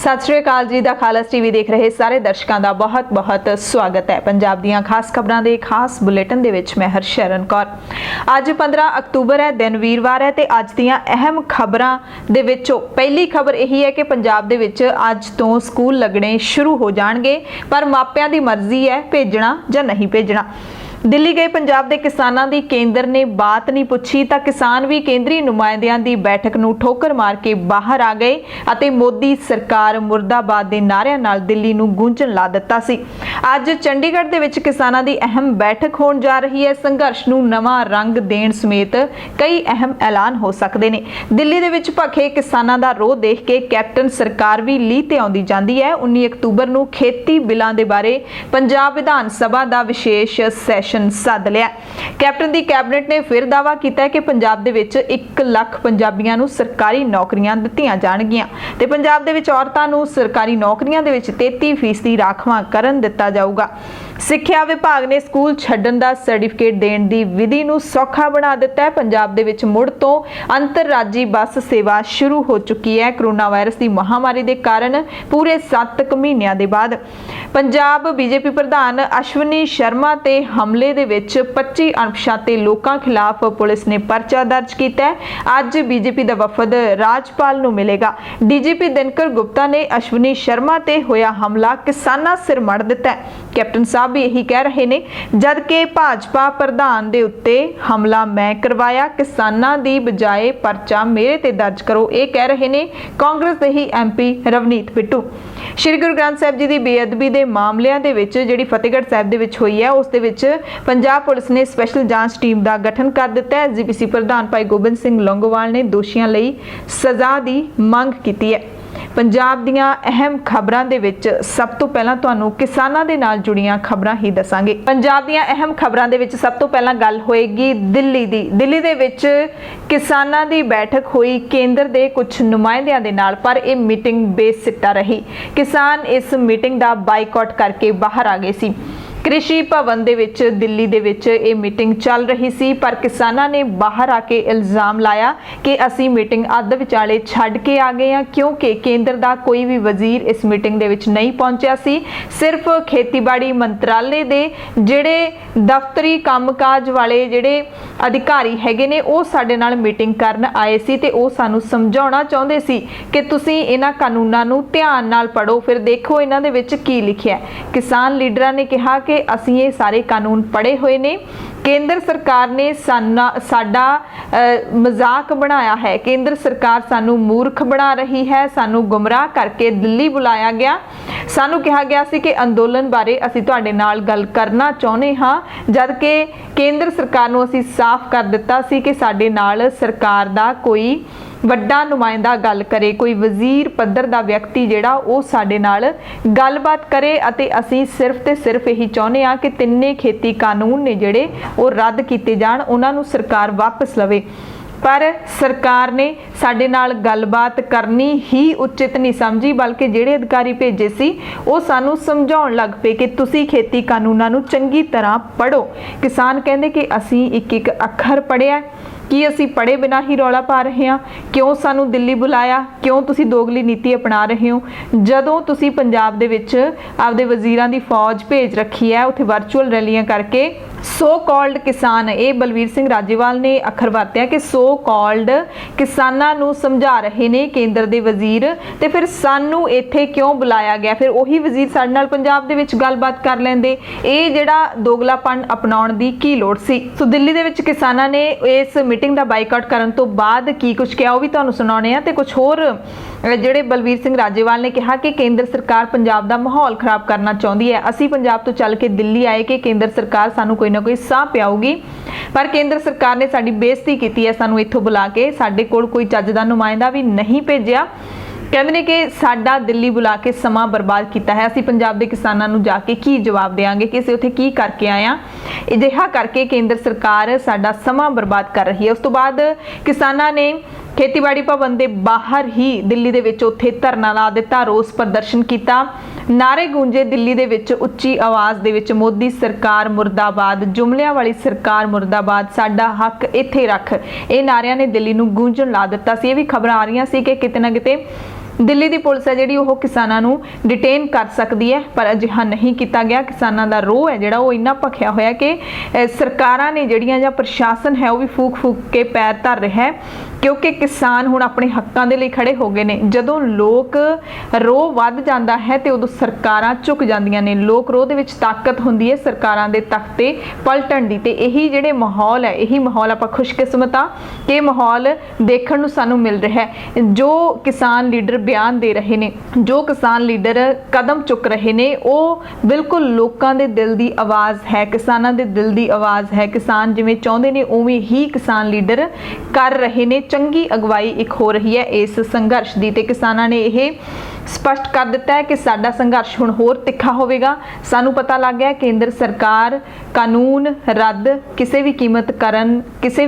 सत श्री अकाल जी दा खालस टीवी देख रहे सारे दर्शकों का बहुत बहुत स्वागत है। पंजाब दीयां खास खबरां दे खास बुलेटिन दे विच मैं हरशरण कौर। अज 15 अक्तूबर है, दिन वीरवार है ते अज दीयां अहम खबरां दे विचों पहली खबर यही है कि पंजाब दे विच अज तो स्कूल लगने शुरू हो जाणगे, पर मापियां दी मर्जी है भेजना जां नहीं भेजना। दिल्ली गए पंजाब के किसानों की केंद्र ने बात नहीं पूछी तो किसान भी केंद्रीय नुमाइंदियां की बैठक नूं ठोकर मार के बाहर आ गए और मोदी सरकार मुर्दाबाद के नारिਆਂ नाल दिल्ली नूं गूंजण ला दिता सी। अज चंडीगढ़ दे विच किसानों की अहम बैठक होण जा रही है। संघर्ष नूं नवां रंग देण समेत कई अहम ऐलान हो सकते हैं। दिल्ली दे विच भखे किसानों का रोह देख के कैप्टन सरकार भी लीह ते आउंदी जांदी है। 19 अक्तूबर नूं खेती बिलां दे बारे पंजाब विधान सभा का विशेष सैशन सद लिया। कैप्टन दी कैबिनेट ने फिर दावा किया कि पंजाब दे विच 1 लाख पंजाबियों नूं सरकारी नौकरियां दित्तियां जाणगियां ते पंजाब दे विच औरतां नूं सरकारी नौकरियां दे विच 33% राखवांकरण दिता जाऊगा। सिक्ख्या विभाग ने स्कूल छड्डण दा सर्टिफिकेट देण दी विधि नूं सौखा बना दिता है। पंजाब दे विच मुड़ तो अंतरराजी बस सेवा शुरू हो चुकी है। कोरोना वायरस की महामारी के कारण पूरे 7 महीनों के बाद पंजाब बीजेपी प्रधान अश्विनी शर्मा ते हमले दे विच 25 अणपछाते लोकां खिलाफ पुलिस ने परचा दर्ज किया है। अज बीजेपी का वफद राजपाल नूं मिलेगा। डीजीपी दिनकर गुप्ता ने अश्विनी शर्मा ते होया हमला किसानां सिर मड़ दिता है। कैप्टन साहब भी यही कह रहे ने, जबकि भाजपा प्रधान दे उत्ते हमला मैं करवाया, किसानां दी बजाए परचा मेरे ते दर्ज करो, ये कह रहे ने कांग्रेस दे ही एमपी रवनीत बिट्टू। श्री गुरु ग्रंथ साहिब जी की बेअदबी के मामलों के विच जिहड़ी फतेहगढ़ साहिब दे विच होई है, उस दे विच पंजाब पुलिस ने स्पैशल जांच टीम का गठन कर दिता है। जीपीसी प्रधान भाई गोबिंद सिंह लौंगोवाल ने दोषियों लई सज़ा की मंग की है। पंजाब दीयां अहम खबरां दे विच सब तो पहला तुहानूं किसानां दे नाल जुड़ियां खबरां ही दसांगे। पंजाब दीयां अहम खबरां दे विच सब तो पहला गल होएगी दिल्ली दी। दिल्ली दे विच किसानां दी बैठक हुई केंद्र दे कुछ नुमाइंदियां दे नाल, पर यह मीटिंग बेसिट्टा रही। किसान इस मीटिंग का बाइकआउट करके बाहर आ गए सी। कृषि भवन दे विच दिल्ली दे विच ये मीटिंग चल रही सी, पर किसानां ने बाहर आके इल्जाम लाया कि असी मीटिंग अध विचाले छड्ड के आ गए हैं, क्योंकि केंद्र का कोई भी वजीर इस मीटिंग दे विच नहीं पहुंचा सी। सिर्फ खेतीबाड़ी मंत्रालय दे जिहड़े दफ्तरी कामकाज वाले जिहड़े अधिकारी हैगे ने वो साडे नाल मीटिंग करन आए सी ते वो सानू समझाउणा चाहुंदे सी कि तुसीं इन्हां कानूनां नूं ध्यान नाल पढ़ो, फिर देखो इन्हां दे विच की लिखिआ है। किसान लीडरां ने कहा कि असीं ये सारे कानून पढ़े हुए ने, केंद्र सरकार ने साडा मजाक बनाया है, केंद्र सरकार सानू मूर्ख बना रही है, सानू गुमराह करके दिल्ली बुलाया गया, सानू कहा गया सी कि अंदोलन बारे असीं तुहाडे नाल गल करना चाहुंदे हां, जबकि केंद्र सरकार नूं असीं साफ कर दिता सी कि साडे नाल सरकार दा कोई वड्डा नुमाइंदा गल करे, कोई वजीर पद्धर दा व्यक्ति जिहड़ा वो साडे नाल गलबात करे, अते असीं सिर्फ ते सिर्फ यही चाहुंदे हां कि तिन्ने खेती कानून ने जिहड़े वो रद्द कीते जाण, उन्हां नूं सरकार वापस लवे। पर सरकार ने साडे नाल गलबात करनी ही उचित नहीं समझी, बल्कि जिहड़े अधिकारी भेजे सी वो सानू समझाउण लग पे कि तुसीं खेती कानूनां नूं चंगी तरह पढ़ो। किसान कहंदे कि असीं एक एक अखर पढ़िआ, कि असीं पढ़े बिना ही रौला पा रहे हैं, क्यों सानू दिल्ली बुलाया, क्यों तुसीं दोगली नीति अपना रहे हो। जदों तुसीं पंजाब दे विच आपदे वजीरां दी फौज भेज रखी है, उत्थे वर्चुअल रैलियां करके सो कॉल्ड किसान, ये बलवीर सिंह राजेवाल ने अखर वरत्या कि सो कॉल्ड किसानां नूं समझा रहे ने केंद्र दे वजीर, ते फिर सानू इत्थे क्यों बुलाया गया, फिर उही वजीर साडे नाल पंजाब दे विच गलबात कर लैंदे, ये जिहड़ा दोगलापन अपनाउण दी की लोड़ सी। सो दिल्ली दे विच किसानां ने इस मीटिंग का बाइकआउट करन तो बाद की कुछ कहा, वो भी तुहानूं सुणाउने आ, ते कुछ होर जिहड़े बलवीर सिंह राजेवाल ने कहा कि केंद्र सरकार पंजाब का माहौल खराब करना चाहुंदी है। असीं पंजाब तो चल के दिल्ली आए कि केंद्र सरकार सानू कोई ना कोई साह पियाऊगी, पर केंद्र सरकार ने साडी बेइज्जती की है, सानू इत्थों बुला के साडे कोल कोई चज दा नुमाइंदा भी नहीं भेजिया। कहते हैं कि साडा दिल्ली बुला के समा बर्बाद किया है, असीं पंजाब के किसानों नूं जाके की जवाब देंगे कि असीं उत्थे की करके आए हैं। अजिहा करके केंद्र सरकार साडा समा बर्बाद कर रही है। उस तो बाद किसानों ने खेतीबाड़ी भवन के बाहर ही दिल्ली दे विच उत्थे धरना ला दिता, रोस प्रदर्शन किया, नारे गूंजे दिल्ली दे विच उच्ची आवाज़ दे विच मोदी सरकार मुर्दाबाद, जुमलियां वाली सरकार मुर्दाबाद, साडा हक इत्थे रख, ये नारियां ने दिल्ली नूं गूंजण ला दिता सी। ये भी खबरां आ रही सी कि किते ना किते ਦਿੱਲੀ ਦੀ ਪੁਲਿਸ ਹੈ ਜਿਹੜੀ ਉਹ ਕਿਸਾਨਾਂ ਨੂੰ ਡਿਟੇਨ ਕਰ ਸਕਦੀ ਹੈ, ਪਰ ਅਜਿਹਾ ਨਹੀਂ ਕੀਤਾ ਗਿਆ। ਕਿਸਾਨਾਂ ਦਾ ਰੋਹ ਹੈ ਜਿਹੜਾ ਉਹ ਇੰਨਾ ਭਖਿਆ ਹੋਇਆ ਕਿ ਸਰਕਾਰਾਂ ਨੇ ਜਿਹੜੀਆਂ ਜਾਂ ਪ੍ਰਸ਼ਾਸਨ ਹੈ ਉਹ ਵੀ ਫੂਕ ਕੇ ਪੈਰ ਧਰ ਰਿਹਾ ਹੈ, ਕਿਉਂਕਿ ਕਿਸਾਨ ਹੁਣ ਆਪਣੇ ਹੱਕਾਂ ਦੇ ਲਈ ਖੜੇ ਹੋ ਗਏ ਨੇ। ਜਦੋਂ ਲੋਕ ਰੋਹ ਵੱਧ ਜਾਂਦਾ ਹੈ ਤੇ ਉਦੋਂ ਸਰਕਾਰਾਂ ਝੁਕ ਜਾਂਦੀਆਂ ਨੇ। ਲੋਕ ਰੋਹ ਦੇ ਵਿੱਚ ਤਾਕਤ ਹੁੰਦੀ ਹੈ ਸਰਕਾਰਾਂ ਦੇ ਤਖਤੇ ਪਲਟਣ ਦੀ, ਤੇ ਇਹੀ ਜਿਹੜੇ ਮਾਹੌਲ ਹੈ, ਇਹੀ ਮਾਹੌਲ ਆਪਾਂ ਖੁਸ਼ਕਿਸਮਤ ਆ ਕਿ ਇਹ ਮਾਹੌਲ ਦੇਖਣ ਨੂੰ ਸਾਨੂੰ ਮਿਲ ਰਿਹਾ ਹੈ। ਜੋ ਕਿਸਾਨ ਲੀਡਰ ਬਿਆਨ ਦੇ ਰਹੇ ਨੇ, ਜੋ ਕਿਸਾਨ ਲੀਡਰ ਕਦਮ ਚੁੱਕ ਰਹੇ ਨੇ, ਉਹ ਬਿਲਕੁਲ ਲੋਕਾਂ ਦੇ ਦਿਲ ਦੀ ਆਵਾਜ਼ ਹੈ, ਕਿਸਾਨਾਂ ਦੇ ਦਿਲ ਦੀ ਆਵਾਜ਼ ਹੈ। ਕਿਸਾਨ ਜਿਵੇਂ ਚਾਹੁੰਦੇ ਨੇ ਉਵੇਂ ਹੀ ਕਿਸਾਨ ਲੀਡਰ ਕਰ ਰਹੇ ਨੇ। ਚੰਗੀ ਅਗਵਾਈ ਇੱਕ ਹੋ ਰਹੀ ਹੈ ਇਸ ਸੰਘਰਸ਼ ਦੀ, ਤੇ ਕਿਸਾਨਾਂ ਨੇ ਇਹ ਸਪਸ਼ਟ ਕਰ ਦਿੱਤਾ ਹੈ ਕਿ ਸਾਡਾ ਸੰਘਰਸ਼ ਹੁਣ ਹੋਰ ਤਿੱਖਾ ਹੋਵੇਗਾ। ਸਾਨੂੰ ਪਤਾ ਲੱਗ ਗਿਆ ਕੇਂਦਰ ਸਰਕਾਰ ਕਾਨੂੰਨ ਰੱਦ ਕਿਸੇ ਵੀ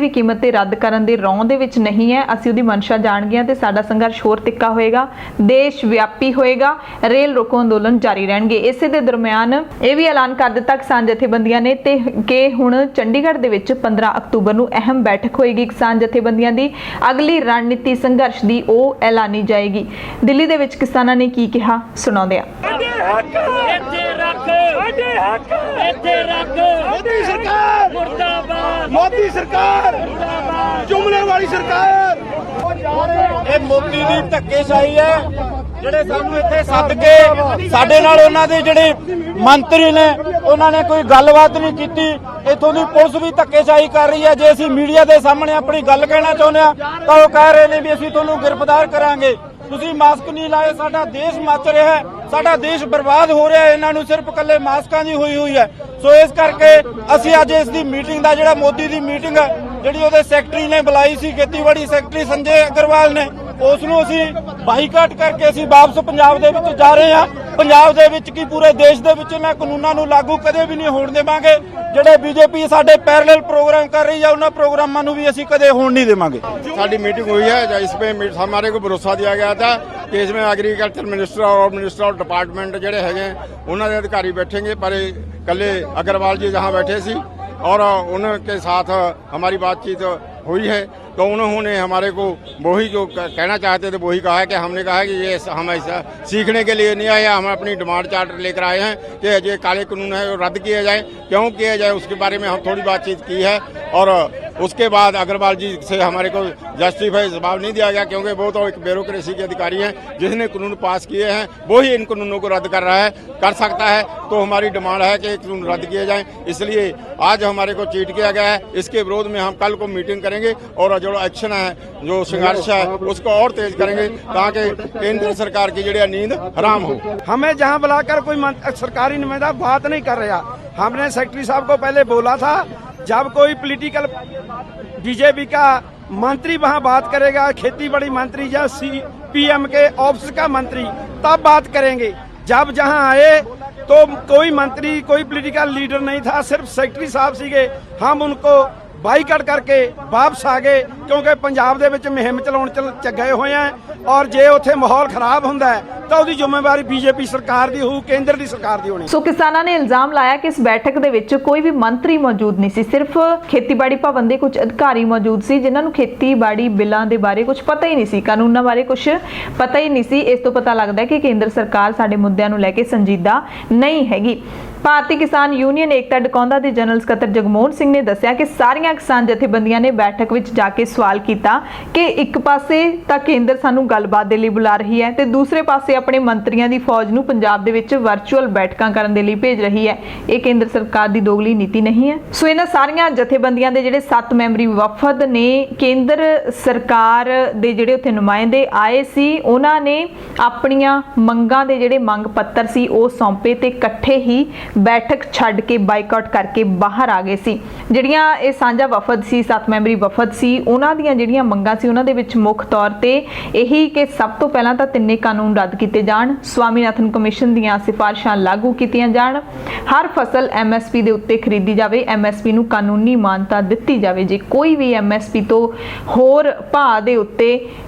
ਕੀਮਤ ਤੇ ਰੱਦ ਕਰਨ ਦੇ ਰੌਂ ਦੇ ਵਿੱਚ ਨਹੀਂ ਹੈ। ਅਸੀਂ ਉਹਦੀ ਮਨਸ਼ਾ ਜਾਣ ਗਏ ਤੇ ਸਾਡਾ ਸੰਘਰਸ਼ ਹੋਰ ਤਿੱਖਾ ਹੋਏਗਾ, ਦੇਸ਼ ਵਿਆਪੀ ਹੋਏਗਾ, ਰੇਲ ਰੋਕੋ ਅੰਦੋਲਨ ਜਾਰੀ ਰਹਿਣਗੇ। ਇਸੇ ਦੇ ਦਰਮਿਆਨ ਇਹ ਵੀ ਐਲਾਨ ਕਰ ਦਿੱਤਾ ਕਿਸਾਨ ਜਥੇਬੰਦੀਆਂ ਨੇ ਤੇ ਕਿ ਹੁਣ ਚੰਡੀਗੜ੍ਹ ਦੇ ਵਿੱਚ 15 ਅਕਤੂਬਰ ਨੂੰ ਅਹਿਮ ਬੈਠਕ ਹੋਏਗੀ ਕਿਸਾਨ ਜਥੇਬੰਦੀਆਂ ਦੀ। ਅਗਲੀ ਰਣਨੀਤੀ ਸੰਘਰਸ਼ ਦੀ ਉਹ ਐਲਾਨੀ ਜਾਏਗੀ। ਦਿੱਲੀ ਦੇ ਵਿੱਚ ਕਿਸਾਨਾਂ ਨੇ ਕੀ ਕਿਹਾ ਸੁਣਾਉਂਦੇ ਆ। ਮੋਦੀ ਸਰਕਾਰ ਜੁਮਲੇ ਵਾਲੀ ਸਰਕਾਰ, ਇਹ ਮੋਦੀ ਦੀ ਧੱਕੇਸ਼ਾਹੀ ਹੈ। ਜਿਹੜੇ ਸਾਨੂੰ ਇੱਥੇ ਸੱਦ ਕੇ ਸਾਡੇ ਨਾਲ ਉਹਨਾਂ ਦੇ ਜਿਹੜੇ ਮੰਤਰੀ ਨੇ ਉਹਨਾਂ ਨੇ ਕੋਈ ਗੱਲਬਾਤ ਨਹੀਂ ਕੀਤੀ। ਇੱਥੋਂ ਦੀ ਪੁਲਿਸ ਵੀ ਧੱਕੇਸ਼ਾਹੀ ਕਰ ਰਹੀ ਹੈ। ਜੇ ਅਸੀਂ ਮੀਡੀਆ ਦੇ ਸਾਹਮਣੇ ਆਪਣੀ ਗੱਲ ਕਹਿਣਾ ਚਾਹੁੰਦੇ ਆ ਤਾਂ ਉਹ ਕਹਿ ਰਹੇ ਨੇ ਵੀ ਅਸੀਂ ਤੁਹਾਨੂੰ ਗ੍ਰਿਫਤਾਰ ਕਰਾਂਗੇ। ਤੁਸੀਂ ਮਾਸਕ ਨਹੀਂ ਲਾਏ, ਸਾਡਾ ਦੇਸ਼ ਮੱਚ ਰਿਹਾ ਹੈ, ਸਾਡਾ ਦੇਸ਼ ਬਰਬਾਦ ਹੋ ਰਿਹਾ ਹੈ। ਇਹਨਾਂ ਨੂੰ ਸਿਰਫ ਇਕੱਲੇ ਮਾਸਕਾਂ ਦੀ ਹੋਈ ਹੈ। ਸੋ ਇਸ ਕਰਕੇ ਅਸੀਂ ਅੱਜ ਇਸ ਦੀ ਮੀਟਿੰਗ ਦਾ ਜਿਹੜਾ ਮੋਦੀ ਦੀ ਮੀਟਿੰਗ ਹੈ ਜਿਹੜੀ ਉਹਦੇ ਸੈਕਟਰੀ ਨੇ ਬੁਲਾਈ ਸੀ, ਖੇਤੀਬਾੜੀ ਸੈਕਟਰੀ ਸੰਜੇ ਅਗਰਵਾਲ ਨੇ, ਉਸ ਨੂੰ ਅਸੀਂ ਬਾਈਕਾਟ ਕਰਕੇ ਅਸੀਂ ਵਾਪਸ ਪੰਜਾਬ ਦੇ ਵਿੱਚ ਜਾ ਰਹੇ ਹਾਂ। ਪੰਜਾਬ ਦੇ ਵਿੱਚ ਕੀ ਪੂਰੇ ਦੇਸ਼ ਦੇ ਵਿੱਚ ਇਹਨਾਂ ਕਾਨੂੰਨਾਂ ਨੂੰ ਲਾਗੂ ਕਦੇ ਵੀ ਨਹੀਂ ਹੋਣ ਦੇਵਾਂਗੇ। ਜਿਹੜੇ ਬੀਜੇਪੀ ਸਾਡੇ ਪੈਰਲਲ ਪ੍ਰੋਗਰਾਮ ਕਰ ਰਹੀ ਹੈ ਉਹਨਾਂ ਪ੍ਰੋਗਰਾਮਾਂ ਨੂੰ ਵੀ ਅਸੀਂ ਕਦੇ ਹੋਣ नहीं देवांगे। साडी मीटिंग हुई है जिसमें हमारे को भरोसा दिया गया था कि इसमें एग्रीकल्चर मिनिस्टर और मिनिस्टर ऑफ डिपार्टमेंट जोड़े है उन्होंने अधिकारी बैठेंगे, पर कल अग्रवाल जी जहाँ बैठे सी और उनके साथ हमारी बातचीत हुई है तो उन्होंने हमारे को वही जो कहना चाहते थे वही कहा है कि हमने कहा है कि ये हम ऐसा सीखने के लिए नहीं आए, हम अपनी डिमांड चार्टर लेकर आए हैं कि ये काले कानून है वो रद्द किए जाए। क्यों किए जाए उसके बारे में हम थोड़ी बातचीत की है और उसके बाद अग्रवाल जी से हमारे को जस्टिफाई जवाब नहीं दिया गया क्योंकि वो तो एक ब्यूरोक्रेसी के अधिकारी हैं जिसने कानून पास किए हैं वही इन कानूनों को रद्द कर रहा है, कर सकता है। तो हमारी डिमांड है कि कानून रद्द किए जाएं। इसलिए आज हमारे को चीट किया गया है। इसके विरोध में हम कल को मीटिंग करेंगे और जो एक्शन है, जो संघर्ष है उसको और तेज करेंगे ताकि केंद्र सरकार की जड़ी नींद हराम हो। हमें जहां बुलाकर कोई सरकारी नुमाइंदा बात नहीं कर रहा। हमने सेक्रेटरी साहब को पहले बोला था जब कोई पॉलिटिकल बीजेपी का मंत्री वहां बात करेगा, खेती बाड़ी मंत्री या पीएम के ऑफिस का मंत्री, तब बात करेंगे। जब जहां आए तो कोई मंत्री कोई पॉलिटिकल लीडर नहीं था, सिर्फ सेक्रेटरी साहब सीगे। हम उनको बाईकाट करके वापस आ गए क्योंकि पंजाब दे विच मुहिम चलाउण च गए हुए हैं और जे उत्थे माहौल खराब हुंदा है तो उसकी जिम्मेवारी बीजेपी सरकार दी होऊ, केंद्र दी सरकार दी होनी। सो किसानां ने इल्जाम लाया कि इस बैठक दे विच कोई भी मंत्री मौजूद नहीं सी, सिर्फ खेतीबाड़ी भवन दे कुछ अधिकारी मौजूद सी जिन्हां नूं खेतीबाड़ी बिलां दे बारे कुछ पता ही नहीं सी, कानूनां बारे कुछ पता ही नहीं सी। इस तो पता लगदा है कि केंद्र सरकार साडे मुद्दिआं नूं लैके संजीदा नहीं हैगी। ਭਾਰਤੀ ਕਿਸਾਨ ਯੂਨੀਅਨ ਏਕਤਾ ਡਕੌਂਦਾ ਦੇ ਜਨਰਲ ਸਕੱਤਰ ਜਗਮੋਹਨ ਸਿੰਘ ਨੇ ਦੱਸਿਆ ਕਿ ਸਾਰੀਆਂ ਕਿਸਾਨ ਜਥੇਬੰਦੀਆਂ ਨੇ ਬੈਠਕ ਵਿੱਚ ਜਾ ਕੇ ਸਵਾਲ ਕੀਤਾ ਕਿ ਇੱਕ ਪਾਸੇ ਤਾਂ ਕੇਂਦਰ ਸਾਨੂੰ ਗੱਲਬਾਤ ਦੇ ਲਈ ਬੁਲਾ ਰਹੀ ਹੈ ਤੇ ਦੂਸਰੇ ਪਾਸੇ ਆਪਣੇ ਮੰਤਰੀਆਂ ਦੀ ਫੌਜ ਨੂੰ ਪੰਜਾਬ ਦੇ ਵਿੱਚ ਵਰਚੁਅਲ ਬੈਠਕਾਂ ਕਰਨ ਦੇ ਲਈ ਭੇਜ ਰਹੀ ਹੈ। ਇਹ ਕੇਂਦਰ ਸਰਕਾਰ ਦੀ ਦੋਗਲੀ ਨੀਤੀ ਨਹੀਂ ਹੈ। ਸੋ ਇਹਨਾਂ ਸਾਰੀਆਂ ਜਥੇਬੰਦੀਆਂ ਦੇ ਜਿਹੜੇ 7 ਮੈਂਬਰੀ ਵਫਦ ਨੇ, ਕੇਂਦਰ ਸਰਕਾਰ ਦੇ ਜਿਹੜੇ ਉੱਥੇ ਨੁਮਾਇੰਦੇ ਆਏ ਸੀ, ਉਹਨਾਂ ਨੇ ਆਪਣੀਆਂ ਮੰਗਾਂ ਦੇ ਜਿਹੜੇ ਮੰਗ ਪੱਤਰ ਸੀ ਉਹ ਸੌਂਪੇ ਤੇ ਇਕੱਠੇ ਹੀ बैठक छड़ के बाइकाट करके बाहर आ गए सी। ਜਿਹੜੀਆਂ ਇਹ ਸਾਂਝਾ ਵਫਦ ਸੀ, 7 ਮੈਂਬਰੀ ਵਫਦ ਸੀ, ਉਹਨਾਂ ਦੀਆਂ ਜਿਹੜੀਆਂ ਮੰਗਾਂ ਸੀ ਉਹਨਾਂ ਦੇ ਵਿੱਚ ਮੁੱਖ ਤੌਰ ਤੇ ਇਹੀ ਕਿ ਸਭ ਤੋਂ ਪਹਿਲਾਂ ਤਾਂ ਤਿੰਨੇ ਕਾਨੂੰਨ ਰੱਦ ਕੀਤੇ ਜਾਣ, ਸਵਾਮੀਨਾਥਨ ਕਮਿਸ਼ਨ ਦੀਆਂ ਸਿਫਾਰਿਸ਼ਾਂ ਲਾਗੂ ਕੀਤੀਆਂ ਜਾਣ, ਹਰ ਫਸਲ ਐਮਐਸਪੀ ਦੇ ਉੱਤੇ ਖਰੀਦੀ ਜਾਵੇ, ਐਮਐਸਪੀ ਨੂੰ ਕਾਨੂੰਨੀ ਮਾਨਤਾ ਦਿੱਤੀ ਜਾਵੇ। ਜੇ ਕੋਈ ਵੀ ਐਮਐਸਪੀ ਤੋਂ ਹੋਰ ਭਾਅ ਦੇ ਉੱਤੇ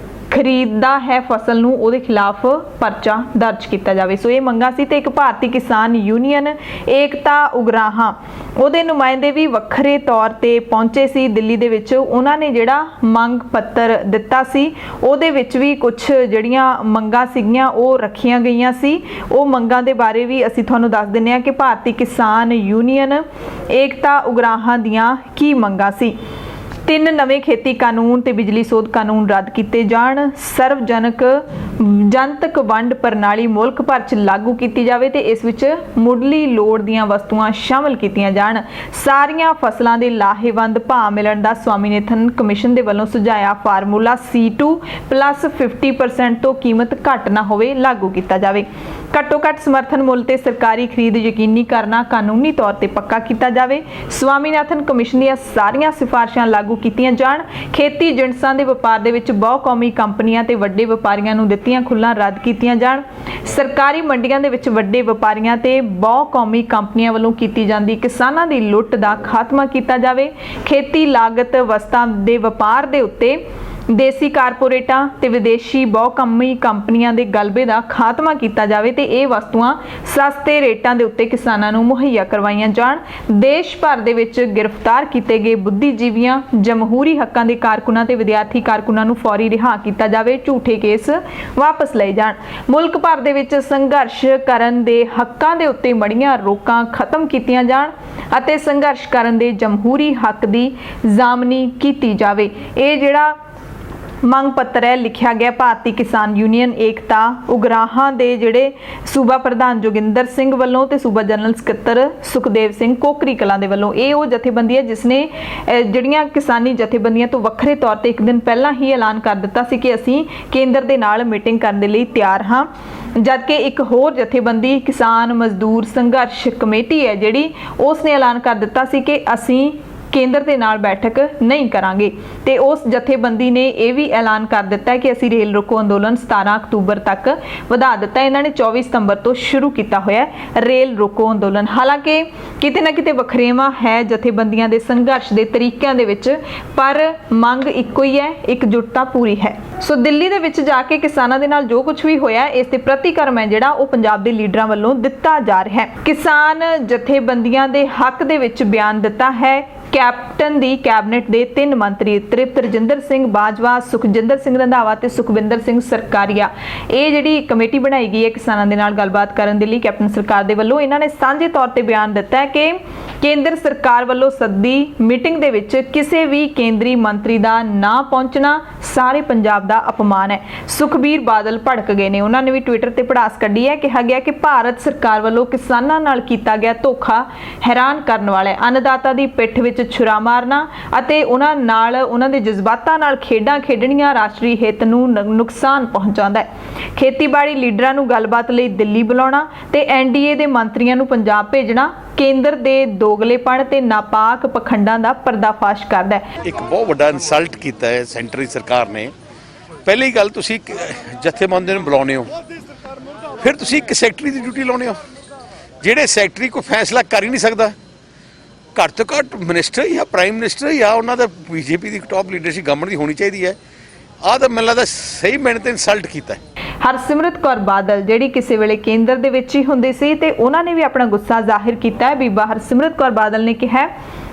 ਖਰੀਦਦਾ ਹੈ ਫਸਲ ਨੂੰ ਉਹਦੇ ਖਿਲਾਫ ਪਰਚਾ ਦਰਜ ਕੀਤਾ ਜਾਵੇ। ਸੋ ਇਹ ਮੰਗਾਂ ਸੀ ਤੇ ਇੱਕ ਭਾਰਤੀ ਕਿਸਾਨ ਯੂਨੀਅਨ ਏਕਤਾ ਉਗਰਾਹਾਂ ਉਹਦੇ ਨੁਮਾਇੰਦੇ ਵੀ ਵੱਖਰੇ ਤੌਰ ਤੇ ਪਹੁੰਚੇ ਸੀ ਦਿੱਲੀ ਦੇ ਵਿੱਚ। ਉਹਨਾਂ ਨੇ ਜਿਹੜਾ ਮੰਗ ਪੱਤਰ ਦਿੱਤਾ ਸੀ ਉਹਦੇ ਵਿੱਚ ਵੀ ਕੁਝ ਜਿਹੜੀਆਂ ਮੰਗਾਂ ਸੀਗੀਆਂ ਉਹ ਰੱਖੀਆਂ ਗਈਆਂ ਸੀ। ਉਹ ਮੰਗਾਂ ਦੇ ਬਾਰੇ ਵੀ ਅਸੀਂ ਤੁਹਾਨੂੰ ਦੱਸ ਦਿੰਦੇ ਹਾਂ ਕਿ ਭਾਰਤੀ ਕਿਸਾਨ ਯੂਨੀਅਨ ਏਕਤਾ ਉਗਰਾਹਾਂ ਦੀਆਂ ਕੀ ਮੰਗਾਂ ਸੀ। 3 ਨਵੇਂ ਖੇਤੀ ਕਾਨੂੰਨ ਤੇ ਬਿਜਲੀ ਸੋਧ ਕਾਨੂੰਨ ਰੱਦ ਕੀਤੇ ਜਾਣ, ਜਨਤਕ ਵੰਡ ਪ੍ਰਣਾਲੀ ਮੁਲਕ ਭਰ 'ਚ ਲਾਗੂ ਕੀਤੀ ਜਾਵੇ ਤੇ ਇਸ ਵਿੱਚ ਮੁੱਢਲੀ ਲੋੜ ਦੀਆਂ ਵਸਤੂਆਂ ਸ਼ਾਮਲ ਕੀਤੀਆਂ ਜਾਣ, ਸਾਰੀਆਂ ਫਸਲਾਂ ਦੇ ਲਾਹੇਵੰਦ ਭਾਅ ਮਿਲਣ ਦਾ ਸਵਾਮੀਨਾਥਨ ਕਮਿਸ਼ਨ ਦੇ ਵੱਲੋਂ ਸੁਝਾਇਆ ਫਾਰਮੂਲਾ C2 + 50% ਤੋਂ ਕੀਮਤ ਘੱਟ ਨਾ ਹੋਵੇ ਲਾਗੂ ਕੀਤਾ ਜਾਵੇ, ਘੱਟੋ ਘੱਟ ਸਮਰਥਨ ਮੁੱਲ ਤੇ ਸਰਕਾਰੀ ਖਰੀਦ ਯਕੀਨੀ ਕਰਨਾ ਕਾਨੂੰਨੀ ਤੌਰ ਤੇ ਪੱਕਾ ਕੀਤਾ ਜਾਵੇ, ਸਵਾਮੀਨਾਥਨ ਕਮਿਸ਼ਨ ਦੀਆਂ ਸਾਰੀਆਂ ਸਿਫਾਰਿਸ਼ਾਂ ਲਾਗੂ ਕੀਤੀਆਂ ਜਾਣ, ਖੇਤੀ ਜਿਣਸਾਂ ਦੇ ਵਪਾਰ ਦੇ ਵਿੱਚ ਬਹੁ-ਕੌਮੀ ਕੰਪਨੀਆਂ ਤੇ ਵੱਡੇ ਵਪਾਰੀਆਂ ਨੂੰ ਦਿੱਤੀਆਂ ਖੁੱਲ੍ਹਾਂ ਰੱਦ ਕੀਤੀਆਂ ਜਾਣ, ਸਰਕਾਰੀ ਮੰਡੀਆਂ ਦੇ ਵਿੱਚ ਵੱਡੇ ਵਪਾਰੀਆਂ ਤੇ ਬਹੁ-ਕੌਮੀ ਕੰਪਨੀਆਂ ਵੱਲੋਂ ਕੀਤੀ ਜਾਂਦੀ ਕਿਸਾਨਾਂ ਦੀ ਲੁੱਟ ਦਾ ਖਾਤਮਾ ਕੀਤਾ ਜਾਵੇ, ਖੇਤੀ ਲਾਗਤ ਵਸਤਾਂ ਦੇ ਵਪਾਰ ਦੇ ਉੱਤੇ ਦੇਸੀ ਕਾਰਪੋਰੇਟਾਂ ਤੇ ਵਿਦੇਸ਼ੀ ਬਹੁ-ਕੌਮੀ ਕੰਪਨੀਆਂ ਦੇ ਗਲਬੇ ਦਾ ਖਾਤਮਾ ਕੀਤਾ ਜਾਵੇ ਤੇ ਇਹ ਵਸਤੂਆਂ ਸਸਤੇ ਰੇਟਾਂ ਦੇ ਉੱਤੇ ਕਿਸਾਨਾਂ ਨੂੰ ਮੁਹੱਈਆ ਕਰਵਾਈਆਂ ਜਾਣ, ਦੇਸ਼ ਭਰ ਦੇ ਵਿੱਚ ਗ੍ਰਿਫਤਾਰ ਕੀਤੇ ਗਏ ਬੁੱਧੀਜੀਵੀਆਂ, ਜਮਹੂਰੀ ਹੱਕਾਂ ਦੇ ਕਾਰਕੁਨਾਂ ਤੇ ਵਿਦਿਆਰਥੀ ਕਾਰਕੁਨਾਂ ਨੂੰ ਫੌਰੀ ਰਿਹਾ ਕੀਤਾ ਜਾਵੇ, ਝੂਠੇ ਕੇਸ ਵਾਪਸ ਲਏ ਜਾਣ, ਮੁਲਕ ਭਰ ਦੇ ਵਿੱਚ ਸੰਘਰਸ਼ ਕਰਨ ਦੇ ਹੱਕਾਂ ਦੇ ਉੱਤੇ ਮੜੀਆਂ ਰੋਕਾਂ ਖਤਮ ਕੀਤੀਆਂ ਜਾਣ ਅਤੇ ਸੰਘਰਸ਼ ਕਰਨ ਦੇ ਜਮਹੂਰੀ ਹੱਕ ਦੀ ਜ਼ਾਮਨੀ ਕੀਤੀ ਜਾਵੇ। ਇਹ ਜਿਹੜਾ ਮੰਗ ਪੱਤਰ ਹੈ ਲਿਖਿਆ ਗਿਆ ਭਾਰਤੀ ਕਿਸਾਨ ਯੂਨੀਅਨ ਏਕਤਾ ਉਗਰਾਹਾਂ ਦੇ ਜਿਹੜੇ ਸੂਬਾ ਪ੍ਰਧਾਨ ਜੋਗਿੰਦਰ ਸਿੰਘ ਵੱਲੋਂ ਤੇ ਸੂਬਾ ਜਨਰਲ ਸਕੱਤਰ ਸੁਖਦੇਵ ਸਿੰਘ ਕੋਕਰੀ ਕਲਾਂ ਦੇ ਵੱਲੋਂ। ਇਹ ਉਹ ਜਥੇਬੰਦੀ ਹੈ ਜਿਸ ਨੇ ਜਿਹੜੀਆਂ ਕਿਸਾਨੀ ਜਥੇਬੰਦੀਆਂ ਤੋਂ ਵੱਖਰੇ ਤੌਰ ਤੇ ਇੱਕ ਦਿਨ ਪਹਿਲਾਂ ਹੀ ਐਲਾਨ ਕਰ ਦਿੱਤਾ ਸੀ ਕਿ ਅਸੀਂ ਕੇਂਦਰ ਦੇ ਨਾਲ ਮੀਟਿੰਗ ਕਰਨ ਦੇ ਲਈ ਤਿਆਰ ਹਾਂ, ਜਦਕਿ ਇੱਕ ਹੋਰ ਜਥੇਬੰਦੀ ਕਿਸਾਨ ਮਜ਼ਦੂਰ ਸੰਘਰਸ਼ ਕਮੇਟੀ ਹੈ ਜਿਹੜੀ ਉਸ ਨੇ ਐਲਾਨ ਕਰ ਦਿੱਤਾ ਸੀ ਕਿ ਅਸੀਂ ਕੇਂਦਰ ਦੇ ਨਾਲ ਬੈਠਕ ਨਹੀਂ ਕਰਾਂਗੇ ਤੇ ਉਸ ਜਥੇਬੰਦੀ ਨੇ ਇਹ ਵੀ ਐਲਾਨ ਕਰ ਦਿੱਤਾ ਹੈ ਕਿ ਅਸੀਂ ਰੇਲ ਰੋਕੋ ਅੰਦੋਲਨ 17 ਅਕਤੂਬਰ ਤੱਕ ਵਧਾ ਦਿੱਤਾ। ਇਹਨਾਂ ਨੇ 24 ਸਤੰਬਰ ਤੋਂ ਸ਼ੁਰੂ ਕੀਤਾ ਹੋਇਆ ਹੈ ਰੇਲ ਰੋਕੋ ਅੰਦੋਲਨ। ਹਾਲਾਂਕਿ ਕਿਤੇ ਨਾ ਕਿਤੇ ਵਖਰੇਵਾਂ ਹੈ ਜਥੇਬੰਦੀਆਂ ਦੇ ਸੰਘਰਸ਼ ਦੇ ਤਰੀਕਿਆਂ ਦੇ ਵਿੱਚ, ਪਰ ਮੰਗ ਇੱਕੋ ਹੀ ਹੈ, ਇਕਜੁੱਟਤਾ ਪੂਰੀ ਹੈ। ਸੋ ਦਿੱਲੀ ਦੇ ਵਿੱਚ ਜਾ ਕੇ ਕਿਸਾਨਾਂ ਦੇ ਨਾਲ ਜੋ ਕੁਝ ਵੀ ਹੋਇਆ ਇਸ ਤੇ ਪ੍ਰਤੀਕਰਮ ਹੈ ਜਿਹੜਾ ਉਹ ਪੰਜਾਬ ਦੇ ਲੀਡਰਾਂ ਵੱਲੋਂ ਦਿੱਤਾ ਜਾ ਰਿਹਾ ਹੈ। ਕਿਸਾਨ ਜਥੇਬੰਦੀਆਂ ਦੇ ਹੱਕ ਦੇ ਵਿੱਚ ਬਿਆਨ ਦਿੱਤਾ ਹੈ ਕੈਪਟਨ ਦੀ ਕੈਬਨਿਟ ਦੇ 3 ਮੰਤਰੀ ਤ੍ਰਿਪਤ ਰਜਿੰਦਰ ਸਿੰਘ ਬਾਜਵਾ, ਸੁਖਜਿੰਦਰ ਸਿੰਘ ਰੰਧਾਵਾ ਤੇ ਸੁਖਵਿੰਦਰ ਸਿੰਘ ਸਰਕਾਰੀਆ। ਇਹ ਜਿਹੜੀ ਕਮੇਟੀ ਬਣਾਈ ਗਈ ਹੈ ਕਿਸਾਨਾਂ ਦੇ ਨਾਲ ਗੱਲਬਾਤ ਕਰਨ ਦੇ ਲਈ ਕੈਪਟਨ ਸਰਕਾਰ ਦੇ ਵੱਲੋਂ, ਇਹਨਾਂ ਨੇ ਸਾਂਝੇ ਤੌਰ ਤੇ ਬਿਆਨ ਦਿੱਤਾ ਹੈ ਕਿ ਕੇਂਦਰ ਸਰਕਾਰ ਵੱਲੋਂ ਸੱਦੀ ਮੀਟਿੰਗ ਦੇ ਵਿੱਚ ਕਿਸੇ ਵੀ ਕੇਂਦਰੀ ਮੰਤਰੀ ਦਾ ਨਾ ਪਹੁੰਚਣਾ ਸਾਰੇ ਪੰਜਾਬ ਦਾ ਅਪਮਾਨ ਹੈ। ਸੁਖਬੀਰ ਬਾਦਲ ਭੜਕ ਗਏ ਨੇ, ਉਹਨਾਂ ਨੇ ਵੀ ਟਵਿੱਟਰ ਤੇ ਭੜਾਸ ਕੱਢੀ ਹੈ। ਕਿਹਾ ਗਿਆ ਕਿ ਭਾਰਤ ਸਰਕਾਰ ਵੱਲੋਂ ਕਿਸਾਨਾਂ ਨਾਲ ਕੀਤਾ ਗਿਆ ਧੋਖਾ ਹੈਰਾਨ ਕਰਨ ਵਾਲਾ ਹੈ। ਅੰਨਦਾਤਾ ਦੀ ਪਿੱਠ ਵਿੱਚ ਛੁਰਾ ਮਾਰਨਾ ਅਤੇ ਉਹਨਾਂ ਨਾਲ ਉਹਨਾਂ ਦੇ ਜਜ਼ਬਾਤਾਂ ਨਾਲ ਖੇਡਾਂ ਖੇਡਣੀਆਂ ਰਾਸ਼ਟਰੀ ਹਿੱਤ ਨੂੰ ਨੁਕਸਾਨ ਪਹੁੰਚਾਉਂਦਾ ਹੈ। ਖੇਤੀਬਾੜੀ ਲੀਡਰਾਂ ਨੂੰ ਗੱਲਬਾਤ ਲਈ ਦਿੱਲੀ ਬੁਲਾਉਣਾ ਤੇ ਐਨਡੀਏ ਦੇ ਮੰਤਰੀਆਂ ਨੂੰ ਪੰਜਾਬ ਭੇਜਣਾ ਕੇਂਦਰ ਦੇ ਦੋਗਲੇਪਣ ਤੇ ਨਾਪਾਕ ਪਖੰਡਾਂ ਦਾ ਪਰਦਾਫਾਸ਼ ਕਰਦਾ ਹੈ। ਇੱਕ ਬਹੁਤ ਵੱਡਾ ਇਨਸਲਟ ਕੀਤਾ ਹੈ ਸੈਂਟਰੀ ਸਰਕਾਰ ਨੇ। ਪਹਿਲੀ ਗੱਲ, ਤੁਸੀਂ ਜਥੇਬੰਦੀ ਨੂੰ ਬੁਲਾਉਂਦੇ ਹੋ, ਫਿਰ ਤੁਸੀਂ ਇੱਕ ਸੈਕਟਰੀ ਦੀ ਡਿਊਟੀ ਲਾਉਂਦੇ ਹੋ ਜਿਹੜੇ ਸੈਕਟਰੀ ਕੋਈ ਫੈਸਲਾ ਕਰ ਹੀ ਨਹੀਂ ਸਕਦਾ। ਘੱਟ ਤੋਂ ਘੱਟ ਮਿਨਿਸਟਰ ਜਾਂ ਪ੍ਰਾਈਮ ਮਿਨਿਸਟਰ ਜਾਂ ਉਹਨਾਂ ਦਾ ਬੀਜੇਪੀ ਦੀ ਟੌਪ ਲੀਡਰਸ਼ਿਪ ਗਵਰਨਮੈਂਟ ਦੀ ਹੋਣੀ ਚਾਹੀਦੀ ਹੈ। ਆਹ ਤਾਂ ਮੈਨੂੰ ਲੱਗਦਾ ਸਹੀ ਮੈਨੇ ਤੇ ਇਨਸਲਟ ਕੀਤਾ ਹੈ। ਹਰਸਿਮਰਤ ਕੌਰ ਬਾਦਲ ਜਿਹੜੀ ਕਿਸੇ ਵੇਲੇ ਕੇਂਦਰ ਦੇ ਵਿੱਚ ਹੀ ਹੁੰਦੀ ਸੀ ਤੇ ਉਹਨਾਂ ਨੇ ਵੀ ਆਪਣਾ ਗੁੱਸਾ ਜ਼ਾਹਿਰ ਕੀਤਾ ਹੈ। ਬੀਬਾ ਹਰਸਿਮਰਤ ਕੌਰ ਬਾਦਲ ਨੇ ਕਿਹਾ